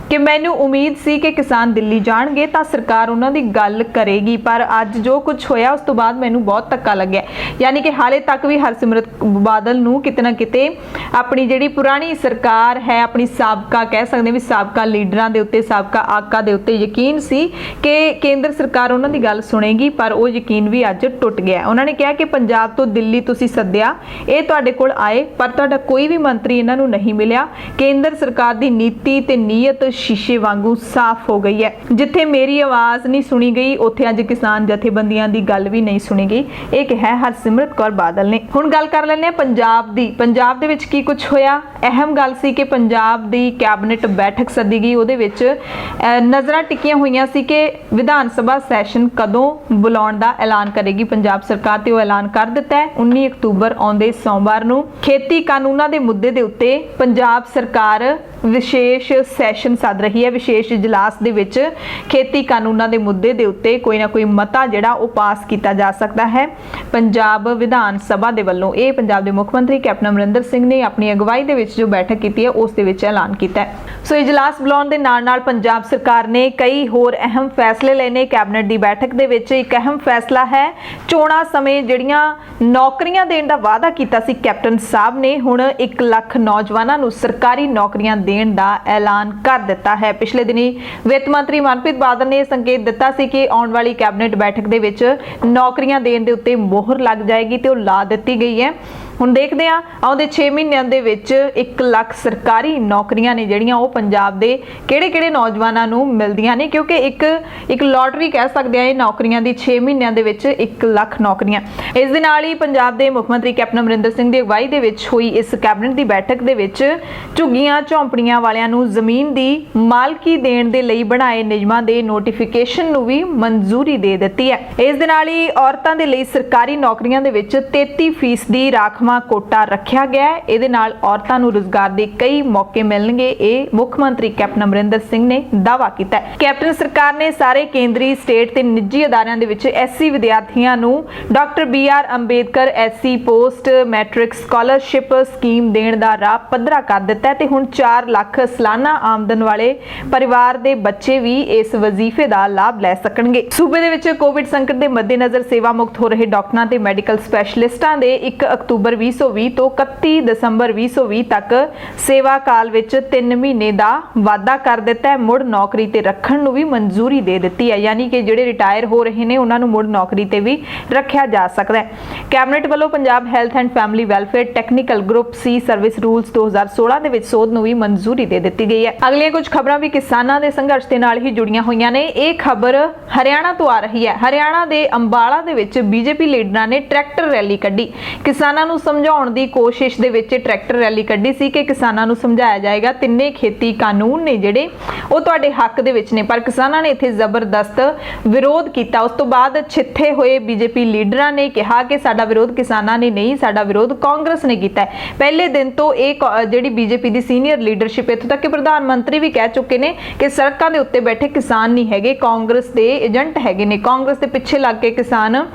ਕਿ ਮੈਨੂੰ ਉਮੀਦ ਸੀ ਕਿ ਕਿਸਾਨ ਦਿੱਲੀ ਜਾਣਗੇ ਤਾਂ ਸਰਕਾਰ ਉਹਨਾਂ ਦੀ ਗੱਲ ਕਰੇਗੀ, ਪਰ ਅੱਜ ਜੋ ਕੁਝ ਹੋਇਆ ਉਸ ਤੋਂ ਬਾਅਦ ਮੈਨੂੰ ਬਹੁਤ ਧੱਕਾ ਲੱਗਿਆ। ਯਾਨੀ ਕਿ ਹਾਲੇ ਤੱਕ ਵੀ ਹਰਸਿਮਰਤ ਬਾਦਲ ਨੂੰ ਕਿਤੇ ਨਾ ਕਿਤੇ ਆਪਣੀ ਜਿਹੜੀ ਪੁਰਾਣੀ ਸਰਕਾਰ ਹੈ, ਆਪਣੀ ਸਾਬਕਾ ਕਹਿ ਸਕਦੇ ਵੀ ਸਾਬਕਾ ਲੀਡਰਾਂ ਦੇ ਉੱਤੇ, ਸਾਬਕਾ ਆਕਾ ਦੇ ਉੱਤੇ ਯਕੀਨ ਸੀ ਕਿ ਕੇਂਦਰ ਸਰਕਾਰ ਉਹਨਾਂ ਦੀ ਗੱਲ ਸੁਣੇਗੀ, ਪਰ ਉਹ ਯਕੀਨ ਵੀ ਅੱਜ ਟੁੱਟ ਗਿਆ। ਉਹਨਾਂ ਨੇ ਕਿਹਾ ਕਿ ਪੰਜਾਬ ਤੋਂ ਦਿੱਲੀ ਤੁਸੀਂ ਸੱਦਿਆ, ਇਹ ਤੁਹਾਡੇ ਕੋਲ ਆਏ, ਪਰ ਤੁਹਾਡਾ ਕੋਈ ਵੀ ਮੰਤਰੀ ਇਹਨਾਂ ਨੂੰ ਨਹੀਂ ਮਿਲਿਆ। ਕੇਂਦਰ ਸਰਕਾਰ ਦੀ ਨੀਤੀ ਤੇ ਨੀਅਤ ਸ਼ੀਸ਼ੇ ਵਾਂਗੂ ਸਾਫ਼ ਹੋ ਗਈ ਹੈ। ਜਿੱਥੇ ਮੇਰੀ ਆਵਾਜ਼ ਨਹੀਂ ਸੁਣੀ ਗਈ ਉੱਥੇ ਅੱਜ ਕਿਸਾਨ ਜਥੇਬੰਦੀਆਂ ਦੀ ਗੱਲ ਵੀ ਨਹੀਂ ਸੁਣੀ ਗਈ। ਇਹ ਕਿਹਾ ਹਰਸਿਮਰਤ ਕੌਰ ਬਾਦਲ ਨੇ। ਹੁਣ ਗੱਲ ਕਰ ਲੈਂਦੇ ਹਾਂ ਪੰਜਾਬ ਦੀ। ਪੰਜਾਬ ਦੇ ਵਿੱਚ ਕੀ ਕੁਝ ਹੋਇਆ। ਅਹਿਮ ਗੱਲ ਸੀ ਕਿ ਪੰਜਾਬ ਦੀ ਕੈਬਨਿਟ ਬੈਠਕ ਸੱਦੀ ਗਈ, ਉਹਦੇ ਵਿੱਚ ਨਜ਼ਰਾਂ ਟਿਕੀਆਂ ਹੋਈਆਂ ਸੀ ਕਿ ਵਿਧਾਨ ਸਭਾ ਸੈਸ਼ਨ ਕਦੋਂ ਬੁਲਾਉਣ ਦਾ ਐਲਾਨ ਕਰੇਗੀ ਪੰਜਾਬ ਸਰਕਾਰ, ਤੇ ਉਹ ਐਲਾਨ ਕਰ ਦਿੱਤਾ ਹੈ 19 ਅਕਤੂਬਰ ਆਉਂਦੇ ਸੋਮਵਾਰ ਨੂੰ। ਖੇਤੀ ਕਾਨੂੰਨਾਂ ਦੇ ਮੁੱਦੇ ਦੇ ਉੱਤੇ ਪੰਜਾਬ ਸਰਕਾਰ ਵਿਸ਼ੇਸ਼ ਸੈਸ਼ਨ ਸੱਦ ਰਹੀ ਹੈ। ਵਿਸ਼ੇਸ਼ ਇਜਲਾਸ ਦੇ ਵਿੱਚ ਖੇਤੀ ਕਾਨੂੰਨਾਂ ਦੇ ਮੁੱਦੇ ਦੇ ਉੱਤੇ ਕੋਈ ਨਾ ਕੋਈ ਮਤਾ ਜਿਹੜਾ ਉਹ ਪਾਸ ਕੀਤਾ ਜਾ ਸਕਦਾ ਹੈ। ਪੰਜਾਬ ਵਿਧਾਨ ਸਭਾ ਦੇ ਵੱਲੋਂ ਇਹ ਪੰਜਾਬ ਦੇ ਮੁੱਖ ਮੰਤਰੀ ਕੈਪਟਨ ਅਮਰਿੰਦਰ ਸਿੰਘ ਨੇ ਆਪਣੀ ਅਗਵਾਈ ਦੇ ਵਿੱਚ ਜੋ ਬੈਠਕ ਕੀਤੀ ਹੈ ਉਸ ਦੇ ਵਿੱਚ ਐਲਾਨ ਕੀਤਾ ਹੈ। ਸੋ ਇਜਲਾਸ ਬੁਲਾਉਣ ਦੇ ਨਾਲ ਪੰਜਾਬ ਸਰਕਾਰ ਨੇ ਕਈ ਹੋਰ ਅਹਿਮ ਫੈਸਲੇ ਲਏ ਨੇ। ਕੈਬਨਿਟ ਦੀ ਬੈਠਕ ਦੇ ਵਿੱਚ ਇੱਕ ਅਹਿਮ ਫੈਸਲਾ ਹੈ, ਚੋਣਾਂ ਸਮੇਂ ਜਿਹੜੀਆਂ ਨੌਕਰੀਆਂ ਦੇਣ ਦਾ ਵਾਅਦਾ ਕੀਤਾ ਸੀ ਕੈਪਟਨ ਸਾਹਿਬ ਨੇ, ਹੁਣ 1 ਲੱਖ ਨੌਜਵਾਨਾਂ ਨੂੰ ਸਰਕਾਰੀ ਨੌਕਰੀਆਂ ਦੇਣ ਦਾ ਐਲਾਨ ਕਰ ਦਿੱਤਾ ਹੈ। ਪਿਛਲੇ ਦਿਨੀ ਵਿੱਤ ਮੰਤਰੀ ਮਨਪ੍ਰੀਤ ਬਾਦਲ ਨੇ ਸੰਕੇਤ ਦਿੱਤਾ ਸੀ ਕਿ ਆਉਣ ਵਾਲੀ ਕੈਬਨਿਟ ਬੈਠਕ ਦੇ ਵਿੱਚ ਨੌਕਰੀਆਂ ਦੇਣ ਦੇ ਉੱਤੇ ਮੋਹਰ ਲੱਗ ਜਾਏਗੀ ਤੇ ਉਹ ਲਾ ਦਿੱਤੀ ਗਈ ਹੈ। ਹੁਣ ਦੇਖਦੇ ਹਾਂ ਆਉਂਦੇ 6 ਮਹੀਨਿਆਂ ਦੇ ਵਿੱਚ 1 ਲੱਖ ਸਰਕਾਰੀ ਨੌਕਰੀਆਂ ਨੇ ਜਿਹੜੀਆਂ ਉਹ ਪੰਜਾਬ ਦੇ ਕਿਹੜੇ-ਕਿਹੜੇ ਨੌਜਵਾਨਾਂ ਨੂੰ ਮਿਲਦੀਆਂ ਨੇ, ਕਿਉਂਕਿ ਇੱਕ ਲੋਟਰੀ ਕਹਿ ਸਕਦੇ ਆ ਇਹ ਨੌਕਰੀਆਂ ਦੀ। 6 ਮਹੀਨਿਆਂ ਦੇ ਵਿੱਚ 1 ਲੱਖ ਨੌਕਰੀਆਂ। ਇਸ ਦੇ ਨਾਲ ਹੀ ਪੰਜਾਬ ਦੇ ਮੁੱਖ ਮੰਤਰੀ ਕੈਪਟਨ ਅਮਰਿੰਦਰ ਸਿੰਘ ਦੀ ਅਗਵਾਈ ਦੇ ਵਿੱਚ ਹੋਈ ਇਸ ਕੈਬਨਿਟ ਦੀ ਬੈਠਕ ਦੇ ਵਿੱਚ ਝੁੱਗੀਆਂ ਝੌਂਪੜੀਆਂ ਵਾਲਿਆਂ ਨੂੰ ਜ਼ਮੀਨ ਦੀ ਮਾਲਕੀ ਦੇਣ ਦੇ ਲਈ ਬਣਾਏ ਨਿਯਮਾਂ ਦੇ ਨੋਟੀਫਿਕੇਸ਼ਨ ਨੂੰ ਵੀ ਮਨਜ਼ੂਰੀ ਦੇ ਦਿੱਤੀ ਹੈ। ਇਸ ਦੇ ਨਾਲ ਹੀ ਔਰਤਾਂ ਦੇ ਲਈ ਸਰਕਾਰੀ ਨੌਕਰੀਆਂ ਦੇ ਵਿੱਚ 33% ਰਾਖਵਾਂ ਕੋਟਾ ਰੱਖਿਆ ਗਿਆ ਹੈ। ਇਹਦੇ ਨਾਲ ਔਰਤਾਂ ਨੂੰ ਰੁਜ਼ਗਾਰ ਦੇ ਕਈ ਮੌਕੇ ਮਿਲਣਗੇ, ਇਹ ਮੁੱਖ ਮੰਤਰੀ ਕੈਪਟਨ ਅਮਰਿੰਦਰ ਸਿੰਘ ਨੇ ਦਾਅਵਾ ਕੀਤਾ ਹੈ। ਕੈਪਟਨ ਸਰਕਾਰ ਨੇ ਸਾਰੇ ਕੇਂਦਰੀ, ਸਟੇਟ ਤੇ ਨਿੱਜੀ ਅਦਾਰਿਆਂ ਦੇ ਵਿੱਚ ਐਸਸੀ ਵਿਦਿਆਰਥੀਆਂ ਨੂੰ doctor BR Ambedkar SC post matric scholarship scheme ਦੇਣ ਦਾ ਰਾਹ ਪੱਧਰਾ ਕਰ ਦਿੱਤਾ ਹੈ ਤੇ ਹੁਣ 4 ਲੱਖ ਸਾਲਾਨਾ ਆਮਦਨ ਵਾਲੇ ਪਰਿਵਾਰ ਦੇ ਬੱਚੇ ਵੀ ਇਸ ਵਜ਼ੀਫੇ ਦਾ ਲਾਭ ਲੈ ਸਕਣਗੇ। ਸੂਬੇ ਦੇ ਵਿੱਚ ਕੋਵਿਡ ਸੰਕਟ ਦੇ ਮੱਦੇਨਜ਼ਰ ਸੇਵਾ ਮੁਕਤ ਹੋ ਰਹੇ ਡਾਕਟਰਾਂ ਤੇ ਮੈਡੀਕਲ ਸਪੈਸ਼ਲਿਸਟਾਂ ਦੇ 1 ਅਕਤੂਬਰ 2020 ਤੋਂ 31 ਦਸੰਬਰ 2020 ਤੱਕ ਸੇਵਾ ਕਾਲ ਵਿੱਚ 3 ਮਹੀਨੇ ਦਾ ਵਾਧਾ ਕਰ ਦਿੱਤਾ ਹੈ। ਮੁੜ ਨੌਕਰੀ ਤੇ ਰੱਖਣ ਨੂੰ ਵੀ ਮਨਜ਼ੂਰੀ ਦੇ ਦਿੱਤੀ ਹੈ, ਯਾਨੀ ਕਿ ਜਿਹੜੇ ਰਿਟਾਇਰ ਹੋ ਰਹੇ ਨੇ ਉਹਨਾਂ ਨੂੰ ਮੁੜ ਨੌਕਰੀ ਤੇ ਵੀ ਰੱਖਿਆ ਜਾ ਸਕਦਾ ਹੈ। ਕੈਬਨਿਟ ਵੱਲੋਂ Punjab health and family welfare technical group C service rules 2016 ਦੇ ਵਿੱਚ ਸੋਧ ਨੂੰ ਵੀ ਮਨਜ਼ੂਰੀ ਦੇ ਦਿੱਤੀ ਗਈ ਹੈ। ਅਗਲੀਆਂ ਕੁਝ ਖਬਰਾਂ ਵੀ ਕਿਸਾਨਾਂ ਦੇ ਸੰਘਰਸ਼ ਦੇ ਨਾਲ ਹੀ ਜੁੜੀਆਂ ਹੋਈਆਂ ਨੇ। ਇਹ ਖਬਰ ਹਰਿਆਣਾ ਤੋਂ ਆ ਰਹੀ ਹੈ। ਹਰਿਆਣਾ ਦੇ ਅੰਬਾਲਾ ਦੇ ਵਿੱਚ ਬੀਜੇਪੀ ਲੀਡਰਾਂ ਨੇ ਟਰੈਕਟਰ ਰੈਲੀ ਕੱਢੀ। ਕਿਸਾਨਾਂ ਨੂੰ ਸਮਝਾਉਣ ਦੀ ਕੋਸ਼ਿਸ਼ ਦੇ ਵਿੱਚ ਟਰੈਕਟਰ ਰੈਲੀ ਕੱਢੀ ਸੀ ਕਿ ਕਿਸਾਨਾਂ ਨੂੰ ਸਮਝਾਇਆ ਜਾਏਗਾ ਤਿੰਨੇ ਖੇਤੀ ਕਾਨੂੰਨ ਨੇ ਜਿਹੜੇ ਉਹ ਤੁਹਾਡੇ ਹੱਕ ਦੇ ਵਿੱਚ ਨੇ, ਪਰ ਕਿਸਾਨਾਂ ਨੇ ਇੱਥੇ ਜ਼ਬਰਦਸਤ ਵਿਰੋਧ ਕੀਤਾ। ਉਸ ਤੋਂ ਬਾਅਦ ਛਿੱਥੇ ਹੋਏ ਬੀਜੇਪੀ ਲੀਡਰਾਂ ਨੇ ਕਿਹਾ ਕਿ ਸਾਡਾ ਵਿਰੋਧ ਕਿਸਾਨਾਂ ਨੇ ਨਹੀਂ, ਸਾਡਾ ਵਿਰੋਧ ਕਾਂਗਰਸ ਨੇ ਕੀਤਾ ਹੈ। ਪਹਿਲੇ ਦਿਨ ਤੋਂ ਇਹ ਜਿਹੜੀ ਬੀਜੇਪੀ ਦੀ ਸੀਨੀਅਰ ਲੀਡਰਸ਼ਿਪ, ਇੱਥੋਂ ਤੱਕ ਕਿ ਪ੍ਰਧਾਨ ਮੰਤਰੀ ਵੀ ਕਹਿ ਚੁੱਕੇ ਨੇ ਕਿ ਸੜਕਾਂ ਦੇ ਉੱਤੇ ਬੈਠੇ ਕਿਸਾਨ ਨਹੀਂ ਹੈਗੇ, ਕਾਂਗਰਸ ਦੇ ਏਜੰਟ ਹੈਗੇ ਨੇ, ਕਾਂਗਰਸ ਦੇ ਪਿੱਛੇ ਲੱਗ ਕੇ ਕਿਸਾਨ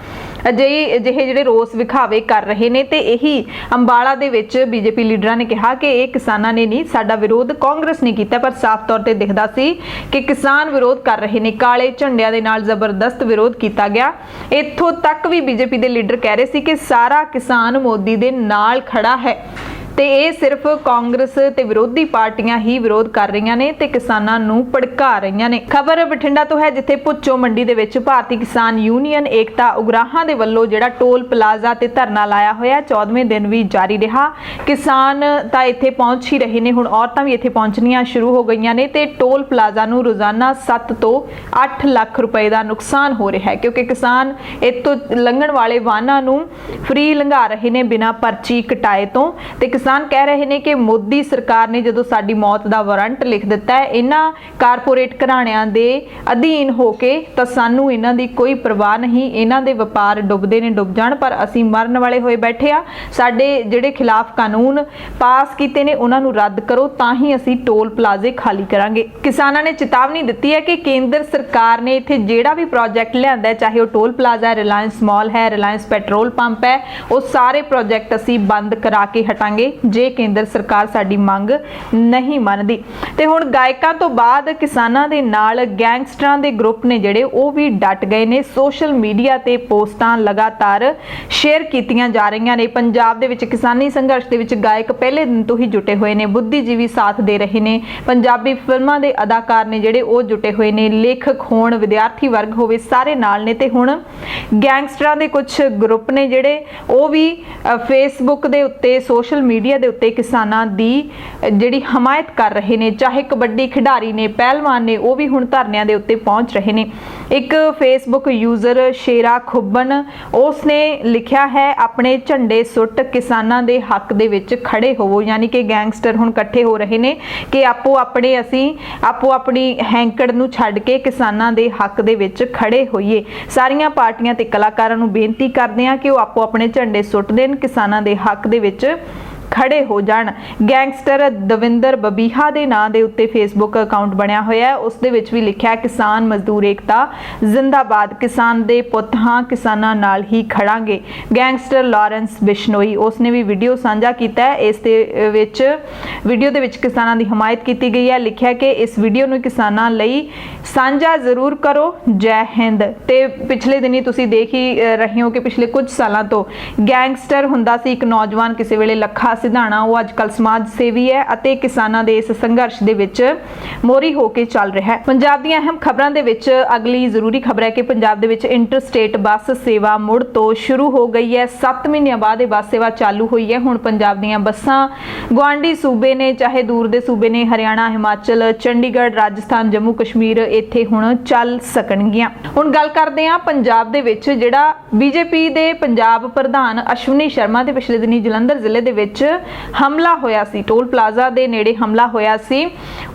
ਅਜਿਹੇ ਜਿਹੜੇ ਰੋਸ ਵਿਖਾਵੇ ਕਰ ਰਹੇ ਨੇ। ਤੇ ਇਹੀ ਅੰਬਾਲਾ ਦੇ ਵਿੱਚ ਬੀਜੇਪੀ ਲੀਡਰਾਂ ਨੇ ਕਿਹਾ ਕਿ ਇਹ ਕਿਸਾਨਾਂ ਨੇ ਨਹੀਂ, ਸਾਡਾ ਵਿਰੋਧ ਕਾਂਗਰਸ ਨੇ ਕੀਤਾ, ਪਰ ਸਾਫ਼ ਤੌਰ ਤੇ ਦਿਖਦਾ ਸੀ ਕਿ ਕਿਸਾਨ ਵਿਰੋਧ ਕਰ ਰਹੇ ਨੇ। ਕਾਲੇ ਝੰਡਿਆਂ ਦੇ ਨਾਲ ਜ਼ਬਰਦਸਤ ਵਿਰੋਧ ਕੀਤਾ ਗਿਆ। ਇੱਥੋਂ ਤੱਕ ਵੀ ਬੀਜੇਪੀ ਦੇ ਲੀਡਰ ਕਹਿ ਰਹੇ ਸੀ ਕਿ ਸਾਰਾ ਕਿਸਾਨ ਮੋਦੀ ਦੇ ਨਾਲ ਖੜਾ ਹੈ ਤੇ ਇਹ ਸਿਰਫ ਕਾਂਗਰਸ ਤੇ ਵਿਰੋਧੀ ਪਾਰਟੀਆਂ ਹੀ ਵਿਰੋਧ ਕਰ ਰਹੀਆਂ ਨੇ ਤੇ ਕਿਸਾਨਾਂ ਨੂੰ ਭੜਕਾ ਰਹੀਆਂ ਨੇ। ਖਬਰ ਬਠਿੰਡਾ ਤੋਂ ਹੈ, ਜਿੱਥੇ ਭੁੱਚੋ ਮੰਡੀ ਦੇ ਵਿੱਚ ਭਾਰਤੀ ਕਿਸਾਨ ਯੂਨੀਅਨ ਏਕਤਾ ਉਗਰਾਹਾਂ ਦੇ ਵੱਲੋਂ ਜਿਹੜਾ ਟੋਲ ਪਲਾਜ਼ਾ ਤੇ ਧਰਨਾ ਲਾਇਆ ਹੋਇਆ 14ਵੇਂ ਦਿਨ ਵੀ ਜਾਰੀ ਰਿਹਾ। ਕਿਸਾਨ ਤਾਂ ਇੱਥੇ ਪਹੁੰਚ ਹੀ ਰਹੇ ਨੇ, ਹੁਣ ਔਰਤਾਂ ਵੀ ਇੱਥੇ ਪਹੁੰਚਣੀਆਂ ਸ਼ੁਰੂ ਹੋ ਗਈਆਂ ਨੇ ਤੇ ਟੋਲ ਪਲਾਜ਼ਾ ਨੂੰ ਰੋਜ਼ਾਨਾ 7 ਤੋਂ 8 ਲੱਖ ਰੁਪਏ ਦਾ ਨੁਕਸਾਨ ਹੋ ਰਿਹਾ ਹੈ, ਕਿਉਂਕਿ ਕਿਸਾਨ ਇੱਥੋਂ ਲੰਘਣ ਵਾਲੇ ਵਾਹਨਾਂ ਨੂੰ ਫ੍ਰੀ ਲੰਘਾ ਰਹੇ ਨੇ ਬਿਨਾਂ ਪਰਚੀ ਕਟਾਏ ਤੋਂ। ਤੇ ਕਿਸਾਨ ਕਹਿ ਰਹੇ ਨੇ ਕਿ ਮੋਦੀ ਸਰਕਾਰ ਨੇ ਜਦੋਂ ਸਾਡੀ ਮੌਤ ਦਾ ਵਾਰੰਟ ਲਿਖ ਦਿੱਤਾ ਹੈ ਇਹਨਾਂ ਕਾਰਪੋਰੇਟ ਘਰਾਣਿਆਂ ਦੇ ਅਧੀਨ ਹੋ ਕੇ, ਤਾਂ ਸਾਨੂੰ ਇਹਨਾਂ ਦੀ ਕੋਈ ਪਰਵਾਹ ਨਹੀਂ, ਇਹਨਾਂ ਦੇ ਵਪਾਰ ਡੁੱਬਦੇ ਨੇ ਡੁੱਬ ਜਾਣ, ਪਰ ਅਸੀਂ ਮਰਨ ਵਾਲੇ ਹੋਏ ਬੈਠੇ ਆ। ਸਾਡੇ ਜਿਹੜੇ ਖਿਲਾਫ ਕਾਨੂੰਨ ਪਾਸ ਕੀਤੇ ਨੇ ਉਹਨਾਂ ਨੂੰ ਰੱਦ ਕਰੋ, ਤਾਂ ਹੀ ਅਸੀਂ ਟੋਲ ਪਲਾਜ਼ੇ ਖਾਲੀ ਕਰਾਂਗੇ। ਕਿਸਾਨਾਂ ਨੇ ਚੇਤਾਵਨੀ ਦਿੱਤੀ ਹੈ ਕਿ ਕੇਂਦਰ ਸਰਕਾਰ ਨੇ ਇੱਥੇ ਜਿਹੜਾ ਵੀ ਪ੍ਰੋਜੈਕਟ ਲਿਆਂਦਾ, ਚਾਹੇ ਉਹ ਟੋਲ ਪਲਾਜ਼ਾ, ਰਿਲਾਇੰਸ ਮਾਲ ਹੈ, ਰਿਲਾਇੰਸ ਪੈਟਰੋਲ ਪੰਪ ਹੈ, ਉਹ ਸਾਰੇ ਪ੍ਰੋਜੈਕਟ ਅਸੀਂ ਬੰਦ ਕਰਾ ਕੇ ਹਟਾਂਗੇ ਜੇ ਕੇਂਦਰ ਸਰਕਾਰ ਸਾਡੀ ਮੰਗ ਨਹੀਂ ਮੰਨਦੀ। ਤੇ ਹੁਣ ਗਾਇਕਾਂ ਤੋਂ ਬਾਅਦ ਕਿਸਾਨਾਂ ਦੇ ਨਾਲ ਗੈਂਗਸਟਰਾਂ ਦੇ ਗਰੁੱਪ ਨੇ ਜਿਹੜੇ ਉਹ ਵੀ ਡਟ ਗਏ ਨੇ। ਸੋਸ਼ਲ ਮੀਡੀਆ ਤੇ ਪੋਸਟਾਂ ਲਗਾਤਾਰ ਸ਼ੇਅਰ ਕੀਤੀਆਂ ਜਾ ਰਹੀਆਂ ਨੇ। ਪੰਜਾਬ ਦੇ ਵਿੱਚ ਕਿਸਾਨੀ ਸੰਘਰਸ਼ ਦੇ ਵਿੱਚ ਗਾਇਕ ਪਹਿਲੇ ਦਿਨ ਤੋਂ ਹੀ ਜੁਟੇ ਹੋਏ ਨੇ, ਬੁੱਧੀਜੀਵੀ ਸਾਥ ਦੇ ਰਹੇ ਨੇ, ਪੰਜਾਬੀ ਫਿਲਮਾਂ ਦੇ ਅਦਾਕਾਰ ਨੇ ਜਿਹੜੇ ਉਹ ਜੁਟੇ ਹੋਏ ਨੇ, ਲੇਖਕ ਹੋਣ, ਵਿਦਿਆਰਥੀ ਵਰਗ ਹੋਵੇ, ਸਾਰੇ ਨਾਲ ਨੇ। ਤੇ ਹੁਣ ਗੈਂਗਸਟਰਾਂ ਦੇ ਕੁਝ ਗਰੁੱਪ ਨੇ ਜਿਹੜੇ ਉਹ ਵੀ ਫੇਸਬੁੱਕ ਦੇ ਉੱਤੇ, ਸੋਸ਼ਲ ਮੀਡੀਆ ਦੇ ਉੱਤੇ ਕਿਸਾਨਾਂ ਦੀ ਜਿਹੜੀ ਹਮਾਇਤ ਕਰ ਰਹੇ ਨੇ। ਚਾਹੇ ਕਬੱਡੀ ਖਿਡਾਰੀ ਨੇ, ਪਹਿਲਵਾਨ ਨੇ, ਉਹ ਵੀ ਹੁਣ ਧਰਨਿਆਂ ਦੇ ਉੱਤੇ ਪਹੁੰਚ ਰਹੇ ਨੇ। ਇੱਕ ਫੇਸਬੁੱਕ ਯੂਜ਼ਰ ਸ਼ੇਰਾ ਖੁੱਬਨ, ਉਸ ਨੇ ਲਿਖਿਆ ਹੈ ਆਪਣੇ ਝੰਡੇ ਸੁੱਟ ਕਿਸਾਨਾਂ ਦੇ ਹੱਕ ਦੇ ਵਿੱਚ ਖੜੇ ਹੋਵੋ, ਯਾਨੀ ਕਿ ਗੈਂਗਸਟਰ ਹੁਣ ਇਕੱਠੇ ਹੋ ਰਹੇ ਨੇ ਕਿ ਆਪੋ ਆਪਣੀ ਹੈਂਕੜ ਨੂੰ ਛੱਡ ਕੇ ਕਿਸਾਨਾਂ ਦੇ ਹੱਕ ਦੇ ਵਿੱਚ ਖੜੇ ਹੋਈਏ। ਸਾਰੀਆਂ ਪਾਰਟੀਆਂ ਤੇ ਕਲਾਕਾਰਾਂ ਨੂੰ ਬੇਨਤੀ ਕਰਦੇ ਹਾਂ ਕਿ ਉਹ ਆਪੋ ਆਪਣੇ ਝੰਡੇ ਸੁੱਟ ਦੇਣ, ਕਿਸਾਨਾਂ ਦੇ ਹੱਕ ਦੇ ਵਿੱਚ ਖੜੇ ਹੋ ਜਾਣ। ਗੈਂਗਸਟਰ ਦਵਿੰਦਰ ਬਬੀਹਾ ਦੇ ਨਾਂ ਦੇ ਉੱਤੇ ਫੇਸਬੁੱਕ ਅਕਾਊਂਟ ਬਣਿਆ ਹੋਇਆ ਹੈ। ਉਸ ਦੇ ਵਿੱਚ ਵੀ ਲਿਖਿਆ ਕਿਸਾਨ ਮਜ਼ਦੂਰ ਏਕਤਾ ਜ਼ਿੰਦਾਬਾਦ, ਕਿਸਾਨ ਦੇ ਪੁੱਤ ਹਾਂ, ਕਿਸਾਨਾਂ ਨਾਲ ਹੀ ਖੜਾਂਗੇ। ਗੈਂਗਸਟਰ ਲਾਰੈਂਸ ਬਿਸ਼ਨੋਈ ਉਸਨੇ ਵੀ ਵੀਡੀਓ ਸਾਂਝਾ ਕੀਤਾ ਹੈ। ਇਸ ਦੇ ਵਿੱਚ ਵੀਡੀਓ ਦੇ ਵਿੱਚ ਕਿਸਾਨਾਂ ਦੀ ਹਮਾਇਤ ਕੀਤੀ ਗਈ ਹੈ। ਲਿਖਿਆ ਕਿ ਇਸ ਵੀਡੀਓ ਨੂੰ ਕਿਸਾਨਾਂ ਲਈ ਸਾਂਝਾ ਜ਼ਰੂਰ ਕਰੋ, ਜੈ ਹਿੰਦ। ਤੇ ਪਿਛਲੇ ਦਿਨੀ ਤੁਸੀਂ ਦੇਖ ਹੀ ਰਹੇ ਹੋ ਕਿ ਪਿਛਲੇ ਕੁਝ ਸਾਲਾਂ ਤੋਂ ਗੈਂਗਸਟਰ ਹੁੰਦਾ ਸੀ ਇੱਕ ਨੌਜਵਾਨ, ਕਿਸੇ ਵੇਲੇ ਲੱਖਾ ਸਿਧਾਣਾ, ਉਹ ਅੱਜ ਕੱਲ੍ਹ ਸਮਾਜ ਸੇਵੀ ਹੈ ਅਤੇ ਕਿਸਾਨਾਂ ਦੇ ਇਸ ਸੰਘਰਸ਼ ਦੇ ਵਿੱਚ ਮੋਹਰੀ ਹੋ ਕੇ ਚੱਲ ਰਿਹਾ ਹੈ। ਪੰਜਾਬ ਦੀਆਂ ਅਹਿਮ ਖਬਰਾਂ ਦੇ ਵਿੱਚ ਅਗਲੀ ਜ਼ਰੂਰੀ ਖਬਰ ਹੈ ਕਿ ਪੰਜਾਬ ਦੇ ਵਿੱਚ ਇੰਟਰਸਟੇਟ ਬੱਸ ਸੇਵਾ ਮੁੜ ਤੋਂ ਸ਼ੁਰੂ ਹੋ ਗਈ ਹੈ। 7 ਮਹੀਨਿਆਂ ਬਾਅਦ ਇਹ ਬੱਸ ਸੇਵਾ ਚਾਲੂ ਹੋਈ ਹੈ। ਹੁਣ ਪੰਜਾਬ ਦੀਆਂ ਬੱਸਾਂ ਗੁਆਂਢੀ ਸੂਬੇ ਨੇ, ਚਾਹੇ ਦੂਰ ਦੇ ਸੂਬੇ ਨੇ, ਹਰਿਆਣਾ, ਹਿਮਾਚਲ, ਚੰਡੀਗੜ੍ਹ, ਰਾਜਸਥਾਨ, ਜੰਮੂ ਕਸ਼ਮੀਰ, ਇੱਥੇ ਹੁਣ ਚੱਲ ਸਕਣਗੀਆਂ। ਹੁਣ ਗੱਲ ਕਰਦੇ ਹਾਂ ਪੰਜਾਬ ਦੇ ਵਿੱਚ ਜਿਹੜਾ ਬੀਜੇਪੀ ਦੇ ਪੰਜਾਬ ਪ੍ਰਧਾਨ ਅਸ਼ਵਨੀ ਸ਼ਰਮਾ ਦੇ ਪਿਛਲੇ ਦਿਨੀ ਜਲੰਧਰ ਜ਼ਿਲ੍ਹੇ ਦੇ ਵਿੱਚ ਹਮਲਾ ਹੋਇਆ ਸੀ, ਟੋਲ ਪਲਾਜ਼ਾ ਦੇ ਨੇੜੇ ਹਮਲਾ ਹੋਇਆ ਸੀ।